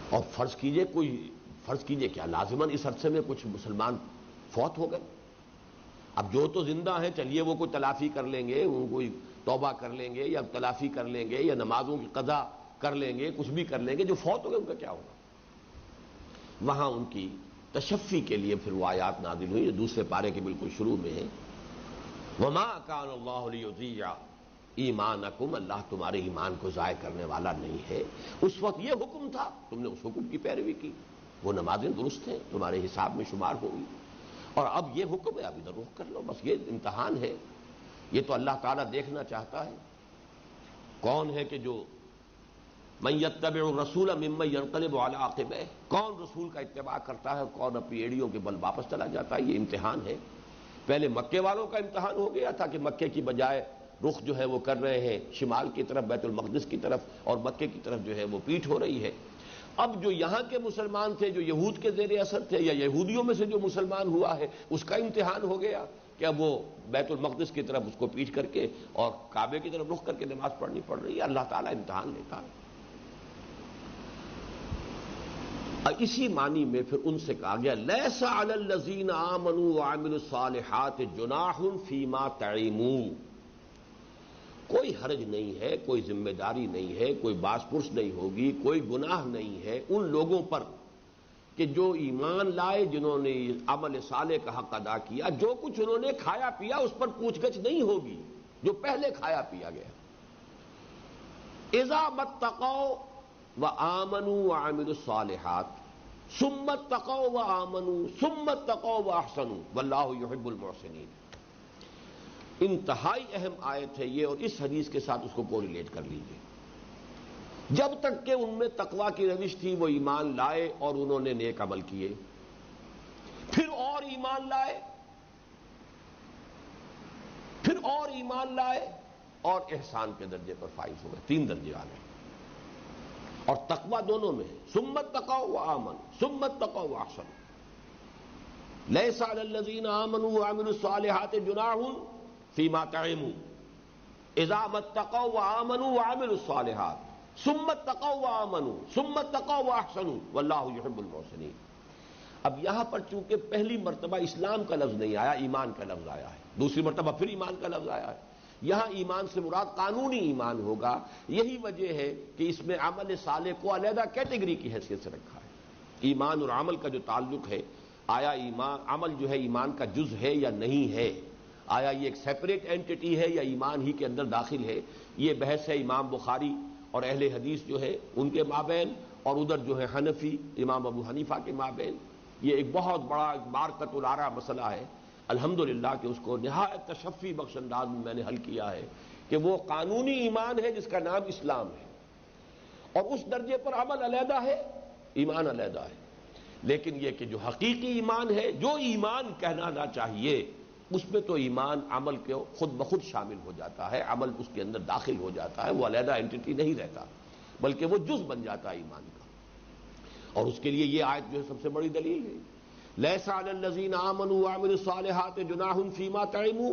A: اور فرض کیجئے کیا لازماً اس عرصے میں کچھ مسلمان فوت ہو گئے، اب جو تو زندہ ہیں چلیے وہ کوئی تلافی کر لیں گے، وہ کوئی توبہ کر لیں گے یا تلافی کر لیں گے یا نمازوں کی قضا کر لیں گے، کچھ بھی کر لیں گے، جو فوت ہو گئے ان کا کیا ہوگا؟ وہاں ان کی تشفی کے لیے پھر وہ آیات نازل ہوئی جو دوسرے پارے کے بالکل شروع میں ہے، وَمَا كَانَ اللَّهُ لِيُضِيعَ ایمانکم، اللہ تمہارے ایمان کو ضائع کرنے والا نہیں ہے۔ اس وقت یہ حکم تھا، تم نے اس حکم کی پیروی کی، وہ نمازیں درست ہیں، تمہارے حساب میں شمار ہوگی، اور اب یہ حکم ہے، اب ادھر رخ کر لو، بس یہ امتحان ہے۔ یہ تو اللہ تعالیٰ دیکھنا چاہتا ہے کون ہے کہ جو من یتبع الرسول ممن ینقلب علی عقبیہ، کون رسول کا اتباع کرتا ہے، کون اپنی ایڑیوں کے بل واپس چلا جاتا ہے۔ یہ امتحان ہے۔ پہلے مکے والوں کا امتحان ہو گیا تھا کہ مکے کی بجائے رخ جو ہے وہ کر رہے ہیں شمال کی طرف بیت المقدس کی طرف، اور مکے کی طرف جو ہے وہ پیٹھ ہو رہی ہے۔ اب جو یہاں کے مسلمان تھے جو یہود کے زیر اثر تھے یا یہودیوں میں سے جو مسلمان ہوا ہے اس کا امتحان ہو گیا کہ اب وہ بیت المقدس کی طرف اس کو پیچھ کر کے اور کعبے کی طرف رخ کر کے نماز پڑھنی پڑ رہی ہے. اللہ تعالیٰ امتحان لیتا ہے. اسی معنی میں پھر ان سے کہا گیا لیس علی الذین آمنوا وعملوا الصالحات جناح فیما طعموا. کوئی حرج نہیں ہے, کوئی ذمہ داری نہیں ہے, کوئی باس پرس نہیں ہوگی, کوئی گناہ نہیں ہے ان لوگوں پر کہ جو ایمان لائے, جنہوں نے عمل صالح کا حق ادا کیا, جو کچھ انہوں نے کھایا پیا اس پر پوچھ گچھ نہیں ہوگی جو پہلے کھایا پیا گیا. اذا متقوا وآمنوا وعملوا الصالحات ثم اتقوا وآمنوا ثم اتقوا واحسنوا واللہ یحب المحسنین. انتہائی اہم آیت ہے یہ, اور اس حدیث کے ساتھ اس کو کوریلیٹ کر لیجیے. جب تک کہ ان میں تقویٰ کی روش تھی وہ ایمان لائے اور انہوں نے نیک عمل کیے, پھر اور ایمان لائے, پھر اور ایمان لائے اور احسان کے درجے پر فائز ہوئے. 3 درجے آ گئے اور تقویٰ دونوں میں ہے. ثم اتقوا وآمنوا ثم اتقوا واحسنوا. لیس علی الذین آمنوا وعملوا الصالحات جناح فیما طعموا اذا اتقوا وآمنوا وعملوا الصالحات ثم اتقوا وآمنوا ثم اتقوا واحسنوا واللہ یحب المحسنین. اب یہاں پر چونکہ پہلی مرتبہ اسلام کا لفظ نہیں آیا, ایمان کا لفظ آیا ہے, دوسری مرتبہ پھر ایمان کا لفظ آیا ہے. یہاں ایمان سے مراد قانونی ایمان ہوگا. یہی وجہ ہے کہ اس میں عمل صالح کو علیحدہ کیٹیگری کی حیثیت سے رکھا ہے. ایمان اور عمل کا جو تعلق ہے, آیا ایمان عمل جو ہے ایمان کا جز ہے یا نہیں ہے, آیا یہ ایک سیپریٹ اینٹی ہے یا ایمان ہی کے اندر داخل ہے, یہ بحث ہے امام بخاری اور اہل حدیث جو ہے ان کے مابین, اور ادھر جو ہے حنفی امام ابو حنیفہ کے مابین. یہ ایک بہت بڑا مارکۃ الآراء مسئلہ ہے. الحمدللہ کہ اس کو نہایت تشفی بخش انداز میں میں نے حل کیا ہے کہ وہ قانونی ایمان ہے جس کا نام اسلام ہے, اور اس درجے پر عمل علیحدہ ہے, ایمان علیحدہ ہے. لیکن یہ کہ جو حقیقی ایمان ہے, جو ایمان کہلانا چاہیے, اس میں تو ایمان عمل کے خود بخود شامل ہو جاتا ہے, عمل اس کے اندر داخل ہو جاتا ہے, وہ علیحدہ اینٹی نہیں رہتا بلکہ وہ جز بن جاتا ہے ایمان کا. اور اس کے لیے یہ آیت جو ہے سب سے بڑی دلیل ہے. لیس علی الذین آمنوا وعملوا الصالحات جناح فیما طعموا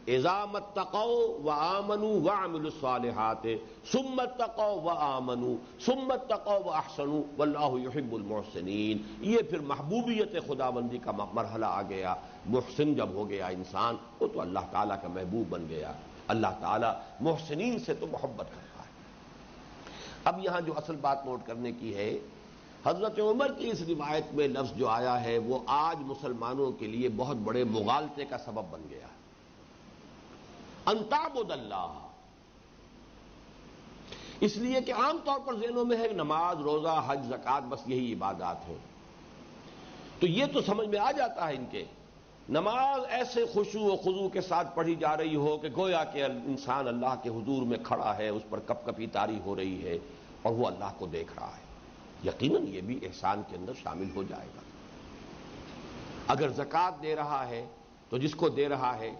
A: اذا اتقوا وآمنوا وعملوا الصالحات ثم اتقوا وآمنوا ثم اتقوا واحسنوا واللہ یحب المحسنین. یہ پھر محبوبیت خداوندی کا مرحلہ آ گیا. محسن جب ہو گیا انسان وہ تو اللہ تعالیٰ کا محبوب بن گیا. اللہ تعالیٰ محسنین سے تو محبت کرتا ہے. اب یہاں جو اصل بات نوٹ کرنے کی ہے, حضرت عمر کی اس روایت میں لفظ جو آیا ہے وہ آج مسلمانوں کے لیے بہت بڑے مغالطے کا سبب بن گیا ہے. ان تعبد اللہ, اس لیے کہ عام طور پر ذہنوں میں ہے نماز, روزہ, حج, زکوٰۃ, بس یہی عبادات ہیں. تو یہ تو سمجھ میں آ جاتا ہے ان کے, نماز ایسے خشوع و خضوع کے ساتھ پڑھی جا رہی ہو کہ گویا کہ انسان اللہ کے حضور میں کھڑا ہے, اس پر کپ کپی طاری ہو رہی ہے اور وہ اللہ کو دیکھ رہا ہے. یقیناً یہ بھی احسان کے اندر شامل ہو جائے گا. اگر زکوٰۃ دے رہا ہے تو جس کو دے رہا ہے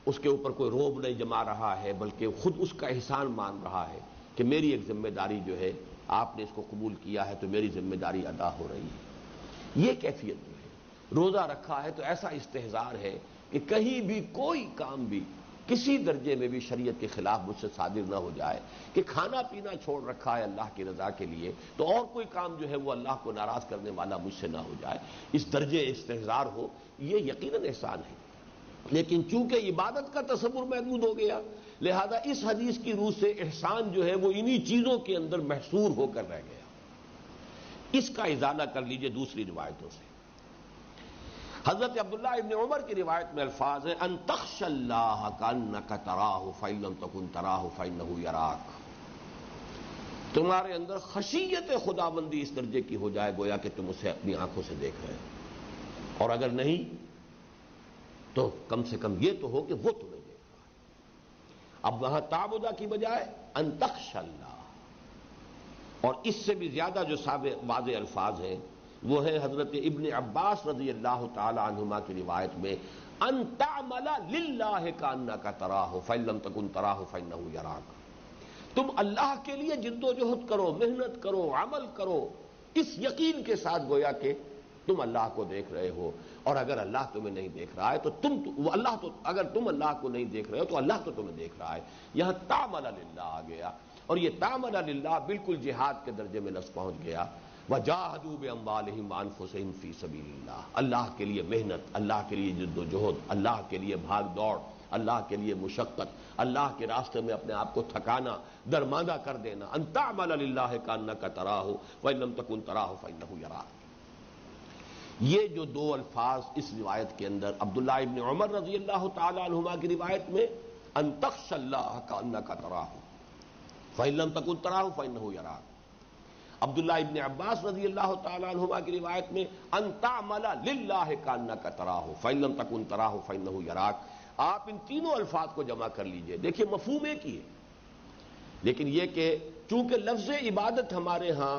A: اس کے اوپر کوئی روب نہیں جما رہا ہے, بلکہ خود اس کا احسان مان رہا ہے کہ میری ایک ذمہ داری جو ہے, آپ نے اس کو قبول کیا ہے تو میری ذمہ داری ادا ہو رہی ہے. یہ کیفیت جو ہے. روزہ رکھا ہے تو ایسا استحضار ہے کہ کہیں بھی کوئی کام بھی کسی درجے میں بھی شریعت کے خلاف مجھ سے صادر نہ ہو جائے, کہ کھانا پینا چھوڑ رکھا ہے اللہ کی رضا کے لیے تو اور کوئی کام جو ہے وہ اللہ کو ناراض کرنے والا مجھ سے نہ ہو جائے, اس درجے استحضار ہو, یہ یقیناً احسان ہے. لیکن چونکہ عبادت کا تصور محدود ہو گیا, لہذا اس حدیث کی روح سے احسان جو ہے وہ انہی چیزوں کے اندر محصور ہو کر رہ گیا. اس کا ازالہ کر لیجئے دوسری روایتوں سے. حضرت عبداللہ ابن عمر کی روایت میں الفاظ ہیں ان تخش اللہ کانک تراہ فإن لم تکن تراہ فإنہ یراک. تمہارے اندر خشیت خداوندی اس درجے کی ہو جائے گویا کہ تم اسے اپنی آنکھوں سے دیکھ رہے ہو, اور اگر نہیں تو کم سے کم یہ تو ہو کہ وہ تمہیں دیکھ رہا ہے. اب وہاں تعبدہ کی بجائے ان تخش اللہ, اور اس سے بھی زیادہ جو واضح الفاظ ہیں وہ ہے حضرت ابن عباس رضی اللہ تعالی عنہما کی روایت میں ان تعمل للہ کانک تراہ فإن لم تکن تراہ فإنہ یراک. تم اللہ کے لیے جد و جہد کرو, محنت کرو, عمل کرو, اس یقین کے ساتھ گویا کہ تم اللہ کو دیکھ رہے ہو، اور اگر اللہ تمہیں نہیں دیکھ رہا ہے تو اگر تم اللہ کو نہیں دیکھ رہے ہو تو اللہ تو تمہیں دیکھ رہا ہے۔ یہاں تعمل للہ آ گیا، اور یہ تعمل للہ بالکل جہاد کے درجے میں لفظ پہنچ گیا۔ وجاہدوا باموالہم وانفسہم فی سبیل اللہ، اللہ کے لیے محنت، اللہ کے لیے جد و جہد، اللہ کے لیے بھاگ دوڑ، اللہ کے لیے مشقت، اللہ کے راستے میں اپنے آپ کو تھکانا، درماندہ کر دینا۔ ان تعمل للہ کانک تراہ وان لم تکن تراہ فانہ یراک۔ یہ جو دو الفاظ اس روایت کے اندر، عبداللہ ابن عمر رضی اللہ تعالی عنہما کی روایت میں ان تخشى اللہ کانک تراہ فان لم تکن تراہ فانہ یراک، عبداللہ ابن عباس رضی اللہ تعالی عنہما کی روایت میں ان تعمل للہ کانک تراہ فان لم تکن تراہ فانہ یراک۔ آپ ان تینوں الفاظ کو جمع کر لیجئے، دیکھیے مفہوم ایک ہی ہے، لیکن یہ کہ چونکہ لفظ عبادت ہمارے ہاں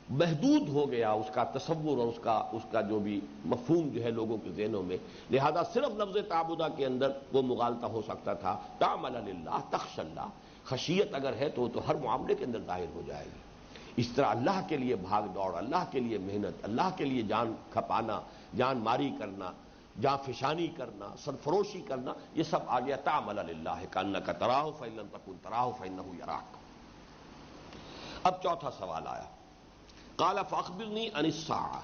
A: محدود ہو گیا، اس کا تصور اور اس کا جو بھی مفہوم جو ہے لوگوں کے ذہنوں میں، لہذا صرف لفظ تعبدہ کے اندر وہ مغالطہ ہو سکتا تھا۔ تعمل للہ، تخشى اللہ، خشیت اگر ہے تو ہر معاملے کے اندر ظاہر ہو جائے گی۔ اس طرح اللہ کے لیے بھاگ دوڑ، اللہ کے لیے محنت، اللہ کے لیے جان کھپانا، جان ماری کرنا، جان فشانی کرنا، سرفروشی کرنا، یہ سب آ گیا تعمل للہ کانک تراہ فان لم تکن تراہ فانہ یراک۔ اب چوتھا سوال آیا، قال فاخبرنی عن الساعہ،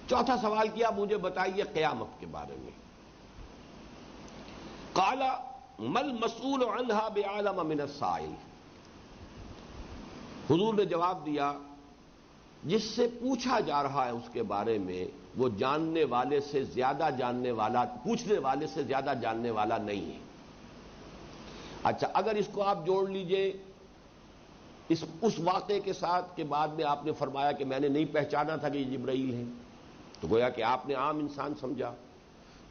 A: چوتھا سوال کیا مجھے بتائیے قیامت کے بارے میں۔ قال ما المسئول عنہا بعلم من السائل، حضور نے جواب دیا جس سے پوچھا جا رہا ہے اس کے بارے میں وہ جاننے والے سے زیادہ جاننے والا، پوچھنے والے سے زیادہ جاننے والا نہیں ہے۔ اچھا، اگر اس کو آپ جوڑ لیجئے اس واقعے کے ساتھ کہ بعد میں آپ نے فرمایا کہ میں نے نہیں پہچانا تھا کہ یہ جبرائیل ہے، تو گویا کہ آپ نے عام انسان سمجھا،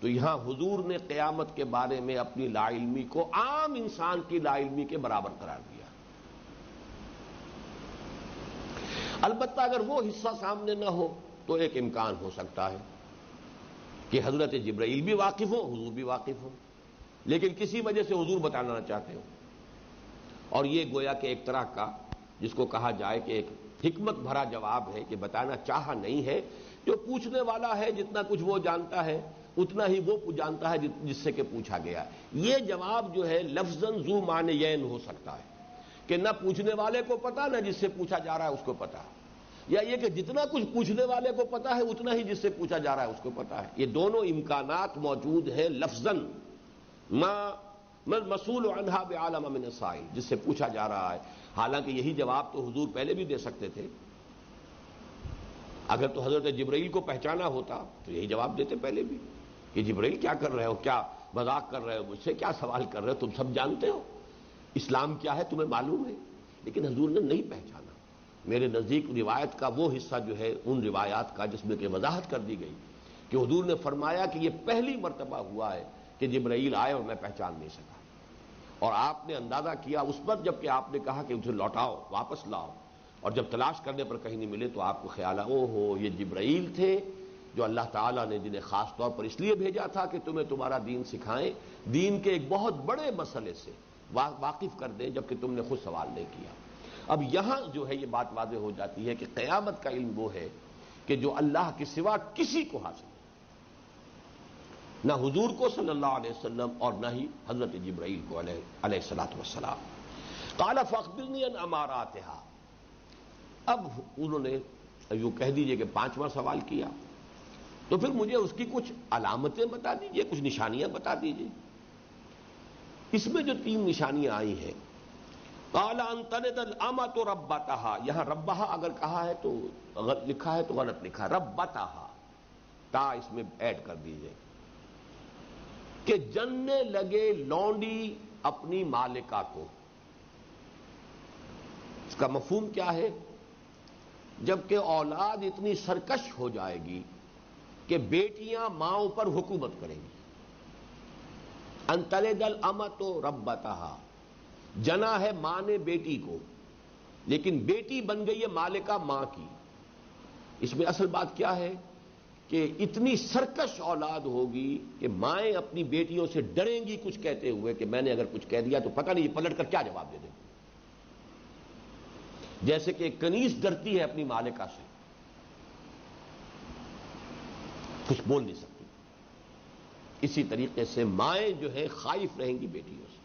A: تو یہاں حضور نے قیامت کے بارے میں اپنی لا علمی کو عام انسان کی لا علمی کے برابر قرار دیا۔ البتہ اگر وہ حصہ سامنے نہ ہو تو ایک امکان ہو سکتا ہے کہ حضرت جبرائیل بھی واقف ہو، حضور بھی واقف ہو، لیکن کسی وجہ سے حضور بتانا نہ چاہتے ہو، اور یہ گویا کہ ایک طرح کا جس کو کہا جائے کہ ایک حکمت بھرا جواب ہے کہ بتانا چاہا نہیں ہے۔ جو پوچھنے والا ہے جتنا کچھ وہ جانتا ہے اتنا ہی وہ جانتا ہے جس سے کہ پوچھا گیا۔ یہ جواب جو ہے لفظاً ذو معنیین ہو سکتا ہے کہ نہ پوچھنے والے کو پتا نہ جس سے پوچھا جا رہا ہے اس کو پتا، یا یہ کہ جتنا کچھ پوچھنے والے کو پتا ہے اتنا ہی جس سے پوچھا جا رہا ہے اس کو پتا ہے۔ یہ دونوں امکانات موجود ہیں لفظاً، ما مسئول عنہا بعلم من السائل، جس سے پوچھا جا رہا ہے۔ حالانکہ یہی جواب تو حضور پہلے بھی دے سکتے تھے، اگر تو حضرت جبرائیل کو پہچانا ہوتا تو یہی جواب دیتے پہلے بھی کہ جبرائیل کیا کر رہے ہو، کیا مذاق کر رہے ہو، مجھ سے کیا سوال کر رہے ہو، تم سب جانتے ہو اسلام کیا ہے، تمہیں معلوم ہے۔ لیکن حضور نے نہیں پہچانا۔ میرے نزدیک روایت کا وہ حصہ جو ہے ان روایات کا جس میں کہ وضاحت کر دی گئی کہ حضور نے فرمایا کہ یہ پہلی مرتبہ ہوا ہے کہ جبرائیل آئے اور میں پہچان نہیں سکا، اور آپ نے اندازہ کیا اس پر جب کہ آپ نے کہا کہ اسے لوٹاؤ، واپس لاؤ، اور جب تلاش کرنے پر کہیں نہیں ملے تو آپ کو خیال آیا او ہو یہ جبرائیل تھے جو اللہ تعالیٰ نے جنہیں خاص طور پر اس لیے بھیجا تھا کہ تمہیں تمہارا دین سکھائیں، دین کے ایک بہت بڑے مسئلے سے واقف کر دیں، جبکہ تم نے خود سوال نہیں کیا۔ اب یہاں جو ہے یہ بات واضح ہو جاتی ہے کہ قیامت کا علم وہ ہے کہ جو اللہ کے سوا کسی کو حاصل نہیں، نہ حضور کو صلی اللہ علیہ وسلم اور نہ ہی حضرت جبرائیل کو علیہ الصلوۃ والسلام۔ قال فاخبرنی عن اماراتها، اب انہوں نے یوں کہہ دیجئے کہ پانچواں سوال کیا تو پھر مجھے اس کی کچھ علامتیں بتا دیجئے، کچھ نشانیاں بتا دیجئے۔ اس میں جو تین نشانیاں آئی ہیں، قال ان تلد الامۃ ربتها، یہاں ربها اگر کہا ہے تو لکھا ہے تو غلط لکھا، ربتها تا اس میں ایڈ کر دیجئے کہ جننے لگے لونڈی اپنی مالکہ کو۔ اس کا مفہوم کیا ہے؟ جبکہ اولاد اتنی سرکش ہو جائے گی کہ بیٹیاں ماؤں پر حکومت کریں گی۔ ان تلد الامۃ ربتها، جنا ہے ماں نے بیٹی کو، لیکن بیٹی بن گئی ہے مالکہ ماں کی۔ اس میں اصل بات کیا ہے کہ اتنی سرکش اولاد ہوگی کہ مائیں اپنی بیٹیوں سے ڈریں گی کچھ کہتے ہوئے کہ میں نے اگر کچھ کہہ دیا تو پتہ نہیں یہ پلٹ کر کیا جواب دے دیں۔ جیسے کہ ایک کنیز ڈرتی ہے اپنی مالکہ سے، کچھ بول نہیں سکتی، اسی طریقے سے مائیں جو ہے خائف رہیں گی بیٹیوں سے۔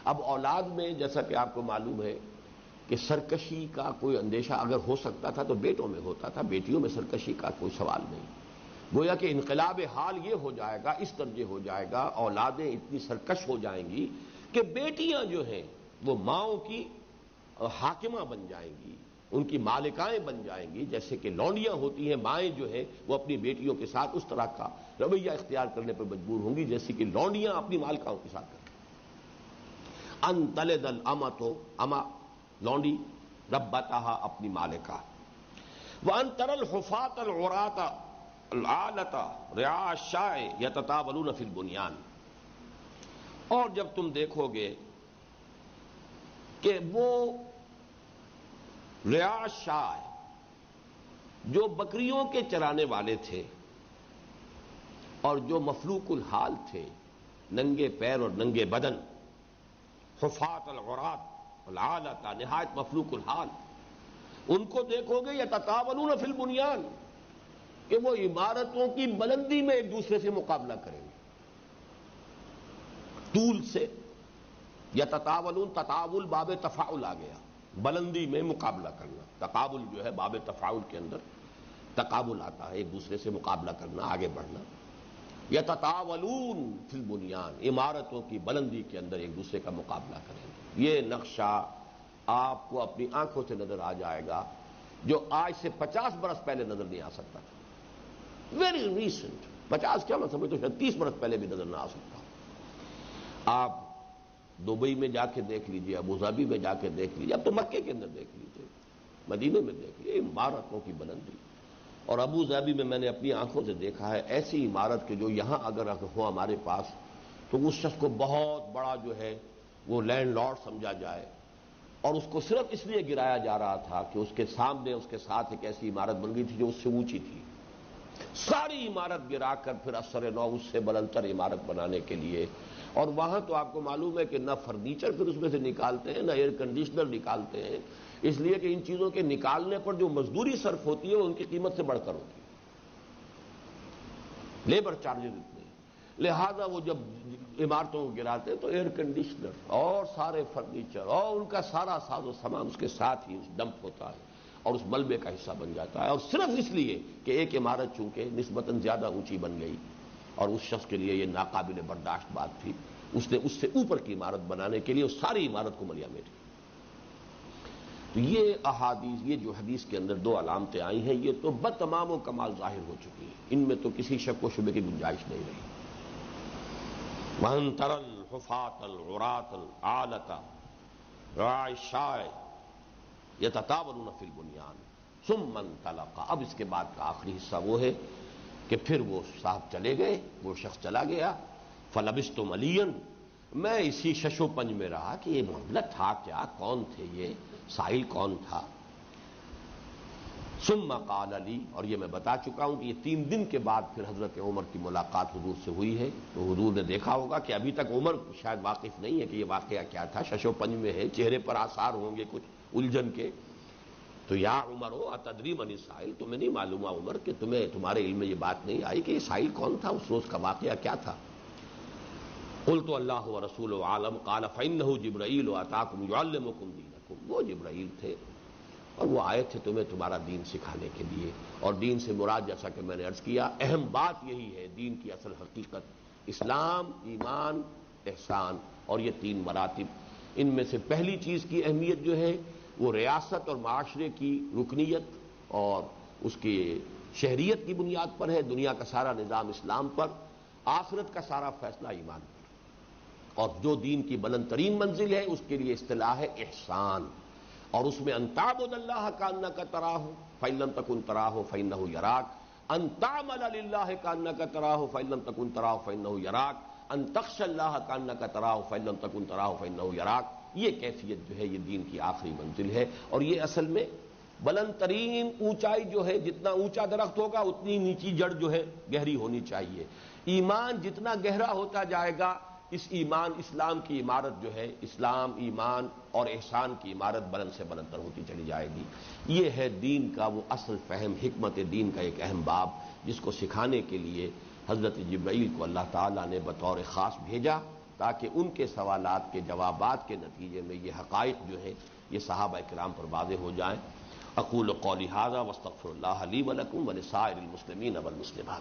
A: اب اولاد میں جیسا کہ آپ کو معلوم ہے کہ سرکشی کا کوئی اندیشہ اگر ہو سکتا تھا تو بیٹوں میں ہوتا تھا، بیٹیوں میں سرکشی کا کوئی سوال نہیں۔ گویا کہ انقلاب حال یہ ہو جائے گا، اس درجے ہو جائے گا، اولادیں اتنی سرکش ہو جائیں گی کہ بیٹیاں جو ہیں وہ ماؤں کی حاکمہ بن جائیں گی، ان کی مالکائیں بن جائیں گی، جیسے کہ لونڈیاں ہوتی ہیں، مائیں جو ہیں وہ اپنی بیٹیوں کے ساتھ اس طرح کا رویہ اختیار کرنے پر مجبور ہوں گی جیسے کہ لونڈیاں اپنی مالکاؤں کے ساتھ کرتی ہیں۔ ان تلد الامۃ، اما لونڈی، ربتہا اپنی مالکہ، وان تری الحفاۃ العراۃ العالۃ رعاء الشاء یتطاولون فی البنیان، اور جب تم دیکھو گے کہ وہ رعاء الشاء جو بکریوں کے چرانے والے تھے اور جو مفلوق الحال تھے، ننگے پیر اور ننگے بدن، حفاۃ العراۃ العالۃ نہایت مفلوق الحال، ان کو دیکھو گے یتطاولون فی البنیان کہ وہ عمارتوں کی بلندی میں ایک دوسرے سے مقابلہ کریں گے، طول سے۔ یتطاولون، تطاول باب تفاعل آ گیا، بلندی میں مقابلہ کرنا، تقابل جو ہے باب تفاعل کے اندر تقابل آتا ہے، ایک دوسرے سے مقابلہ کرنا، آگے بڑھنا۔ یتطاولون فی البنیان، عمارتوں کی بلندی کے اندر ایک دوسرے کا مقابلہ کریں گے۔ یہ نقشہ آپ کو اپنی آنکھوں سے نظر آ جائے گا جو آج سے 50 برس پہلے نظر نہیں آ سکتا تھا، ویری ریسنٹ، 50 کیا میں سمجھتا ہوں 30 برس پہلے بھی نظر نہ آ سکتا۔ آپ دبئی میں جا کے دیکھ لیجئے، ابوظہبی میں جا کے دیکھ لیجئے، اب تو مکے کے اندر دیکھ لیجئے، مدینے میں دیکھ لیجئے، عمارتوں کی بلندی۔ اور ابوظہبی میں نے اپنی آنکھوں سے دیکھا ہے ایسی عمارت کہ جو یہاں اگر ہو ہمارے پاس تو اس شخص کو بہت بڑا جو ہے وہ لینڈ لارڈ سمجھا جائے، اور اس کو صرف اس لیے گرایا جا رہا تھا کہ اس کے سامنے اس کے ساتھ ایک ایسی عمارت بن گئی تھی جو اس سے اونچی تھی۔ ساری عمارت گرا کر پھر اثر نو اس سے بلندتر عمارت بنانے کے لیے، اور وہاں تو آپ کو معلوم ہے کہ نہ فرنیچر پھر اس میں سے نکالتے ہیں، نہ ایئر کنڈیشنر نکالتے ہیں، اس لیے کہ ان چیزوں کے نکالنے پر جو مزدوری صرف ہوتی ہے وہ ان کی قیمت سے بڑھ کر ہوتی ہے، لیبر چارجز اتنے ہیں۔ لہذا وہ جب عمارتوں کو گراتے ہیں تو ایئر کنڈیشنر اور سارے فرنیچر اور ان کا سارا ساز و سامان اس کے ساتھ ہی ڈمپ ہوتا ہے اور اس ملبے کا حصہ بن جاتا ہے، اور صرف اس لیے کہ ایک عمارت چونکہ نسبتاً زیادہ اونچی بن گئی اور اس شخص کے لیے یہ ناقابل برداشت بات تھی، اس نے اس سے اوپر کی عمارت بنانے کے لیے اس ساری عمارت کو ملیا میٹ کیا۔ تو یہ احادیث، یہ جو حدیث کے اندر 2 علامتیں آئی ہیں، یہ تو بتمام و کمال ظاہر ہو چکی ہیں، ان میں تو کسی شک و شبے کی گنجائش نہیں رہی۔ وَأَن تَرَى الْحُفَاةَ الْعُرَاةَ الْعَالَةَ رَعَاءَ الشَّاءِ يَتَطَاوَلُونَ فِي الْبُنْيَانِ ثُمَّ انطَلَقَ۔ اب اس کے بعد کا آخری حصہ وہ ہے کہ پھر وہ صاحب چلے گئے، وہ شخص چلا گیا۔ فَلَبِثْتُ مَلِيًّا، میں اسی شش و پنج میں رہا کہ یہ معاملہ تھا کیا، کون تھے یہ، سائل کون تھا۔ ثم قال لی، اور یہ میں بتا چکا ہوں کہ یہ 3 دن کے بعد پھر حضرت عمر کی ملاقات حضور سے ہوئی ہے، تو حضور نے دیکھا ہوگا کہ ابھی تک عمر شاید واقف نہیں ہے کہ یہ واقعہ کیا تھا، شش و پنج میں ہے، چہرے پر آثار ہوں گے کچھ الجھن کے۔ تو یا عمر اتدری من السائل، تمہیں نہیں معلوم عمر کہ تمہارے علم میں یہ بات نہیں آئی کہ یہ سائل کون تھا، اس روز کا واقعہ کیا تھا۔ قلت اللہ ورسولہ عالم قال فإنہ جبرائیل اتاکم یعلمکم دینکم، وہ جبرائیل تھے اور وہ آئے تھے تمہیں تمہارا دین سکھانے کے لیے، اور دین سے مراد جیسا کہ میں نے عرض کیا اہم بات یہی ہے، دین کی اصل حقیقت اسلام، ایمان، احسان، اور یہ 3 مراتب۔ ان میں سے پہلی چیز کی اہمیت جو ہے وہ ریاست اور معاشرے کی رکنیت اور اس کی شہریت کی بنیاد پر ہے، دنیا کا سارا نظام اسلام پر، آخرت کا سارا فیصلہ ایمان پر، اور جو دین کی بلند ترین منزل ہے اس کے لیے اصطلاح ہے احسان، اور اس میں ان تعبد اللہ کانک تراہ فإن لم تکن تراہ فإنہ یراک، ان تعمل للہ کانک تراہ فإن لم تکن تراہ فإنہ یراک، ان تخشى اللہ کانک تراہ فإن لم تکن تراہ فإنہ یراک۔ یہ کیفیت جو ہے یہ دین کی آخری منزل ہے، اور یہ اصل میں بلند ترین اونچائی جو ہے، جتنا اونچا درخت ہوگا اتنی نیچی جڑ جو ہے گہری ہونی چاہیے۔ ایمان جتنا گہرا ہوتا جائے گا اس ایمان اسلام کی عمارت جو ہے، اسلام ایمان اور احسان کی عمارت بلند سے بلند تر ہوتی چلی جائے گی۔ یہ ہے دین کا وہ اصل فہم، حکمت دین کا ایک اہم باب، جس کو سکھانے کے لیے حضرت جبرائیل کو اللہ تعالیٰ نے بطور خاص بھیجا، تاکہ ان کے سوالات کے جوابات کے نتیجے میں یہ حقائق جو ہیں یہ صحابہ کرام پر واضح ہو جائیں۔ اقول قولی ھذا واستغفر اللہ لی ولکم ولسائر المسلمین والمسلمات۔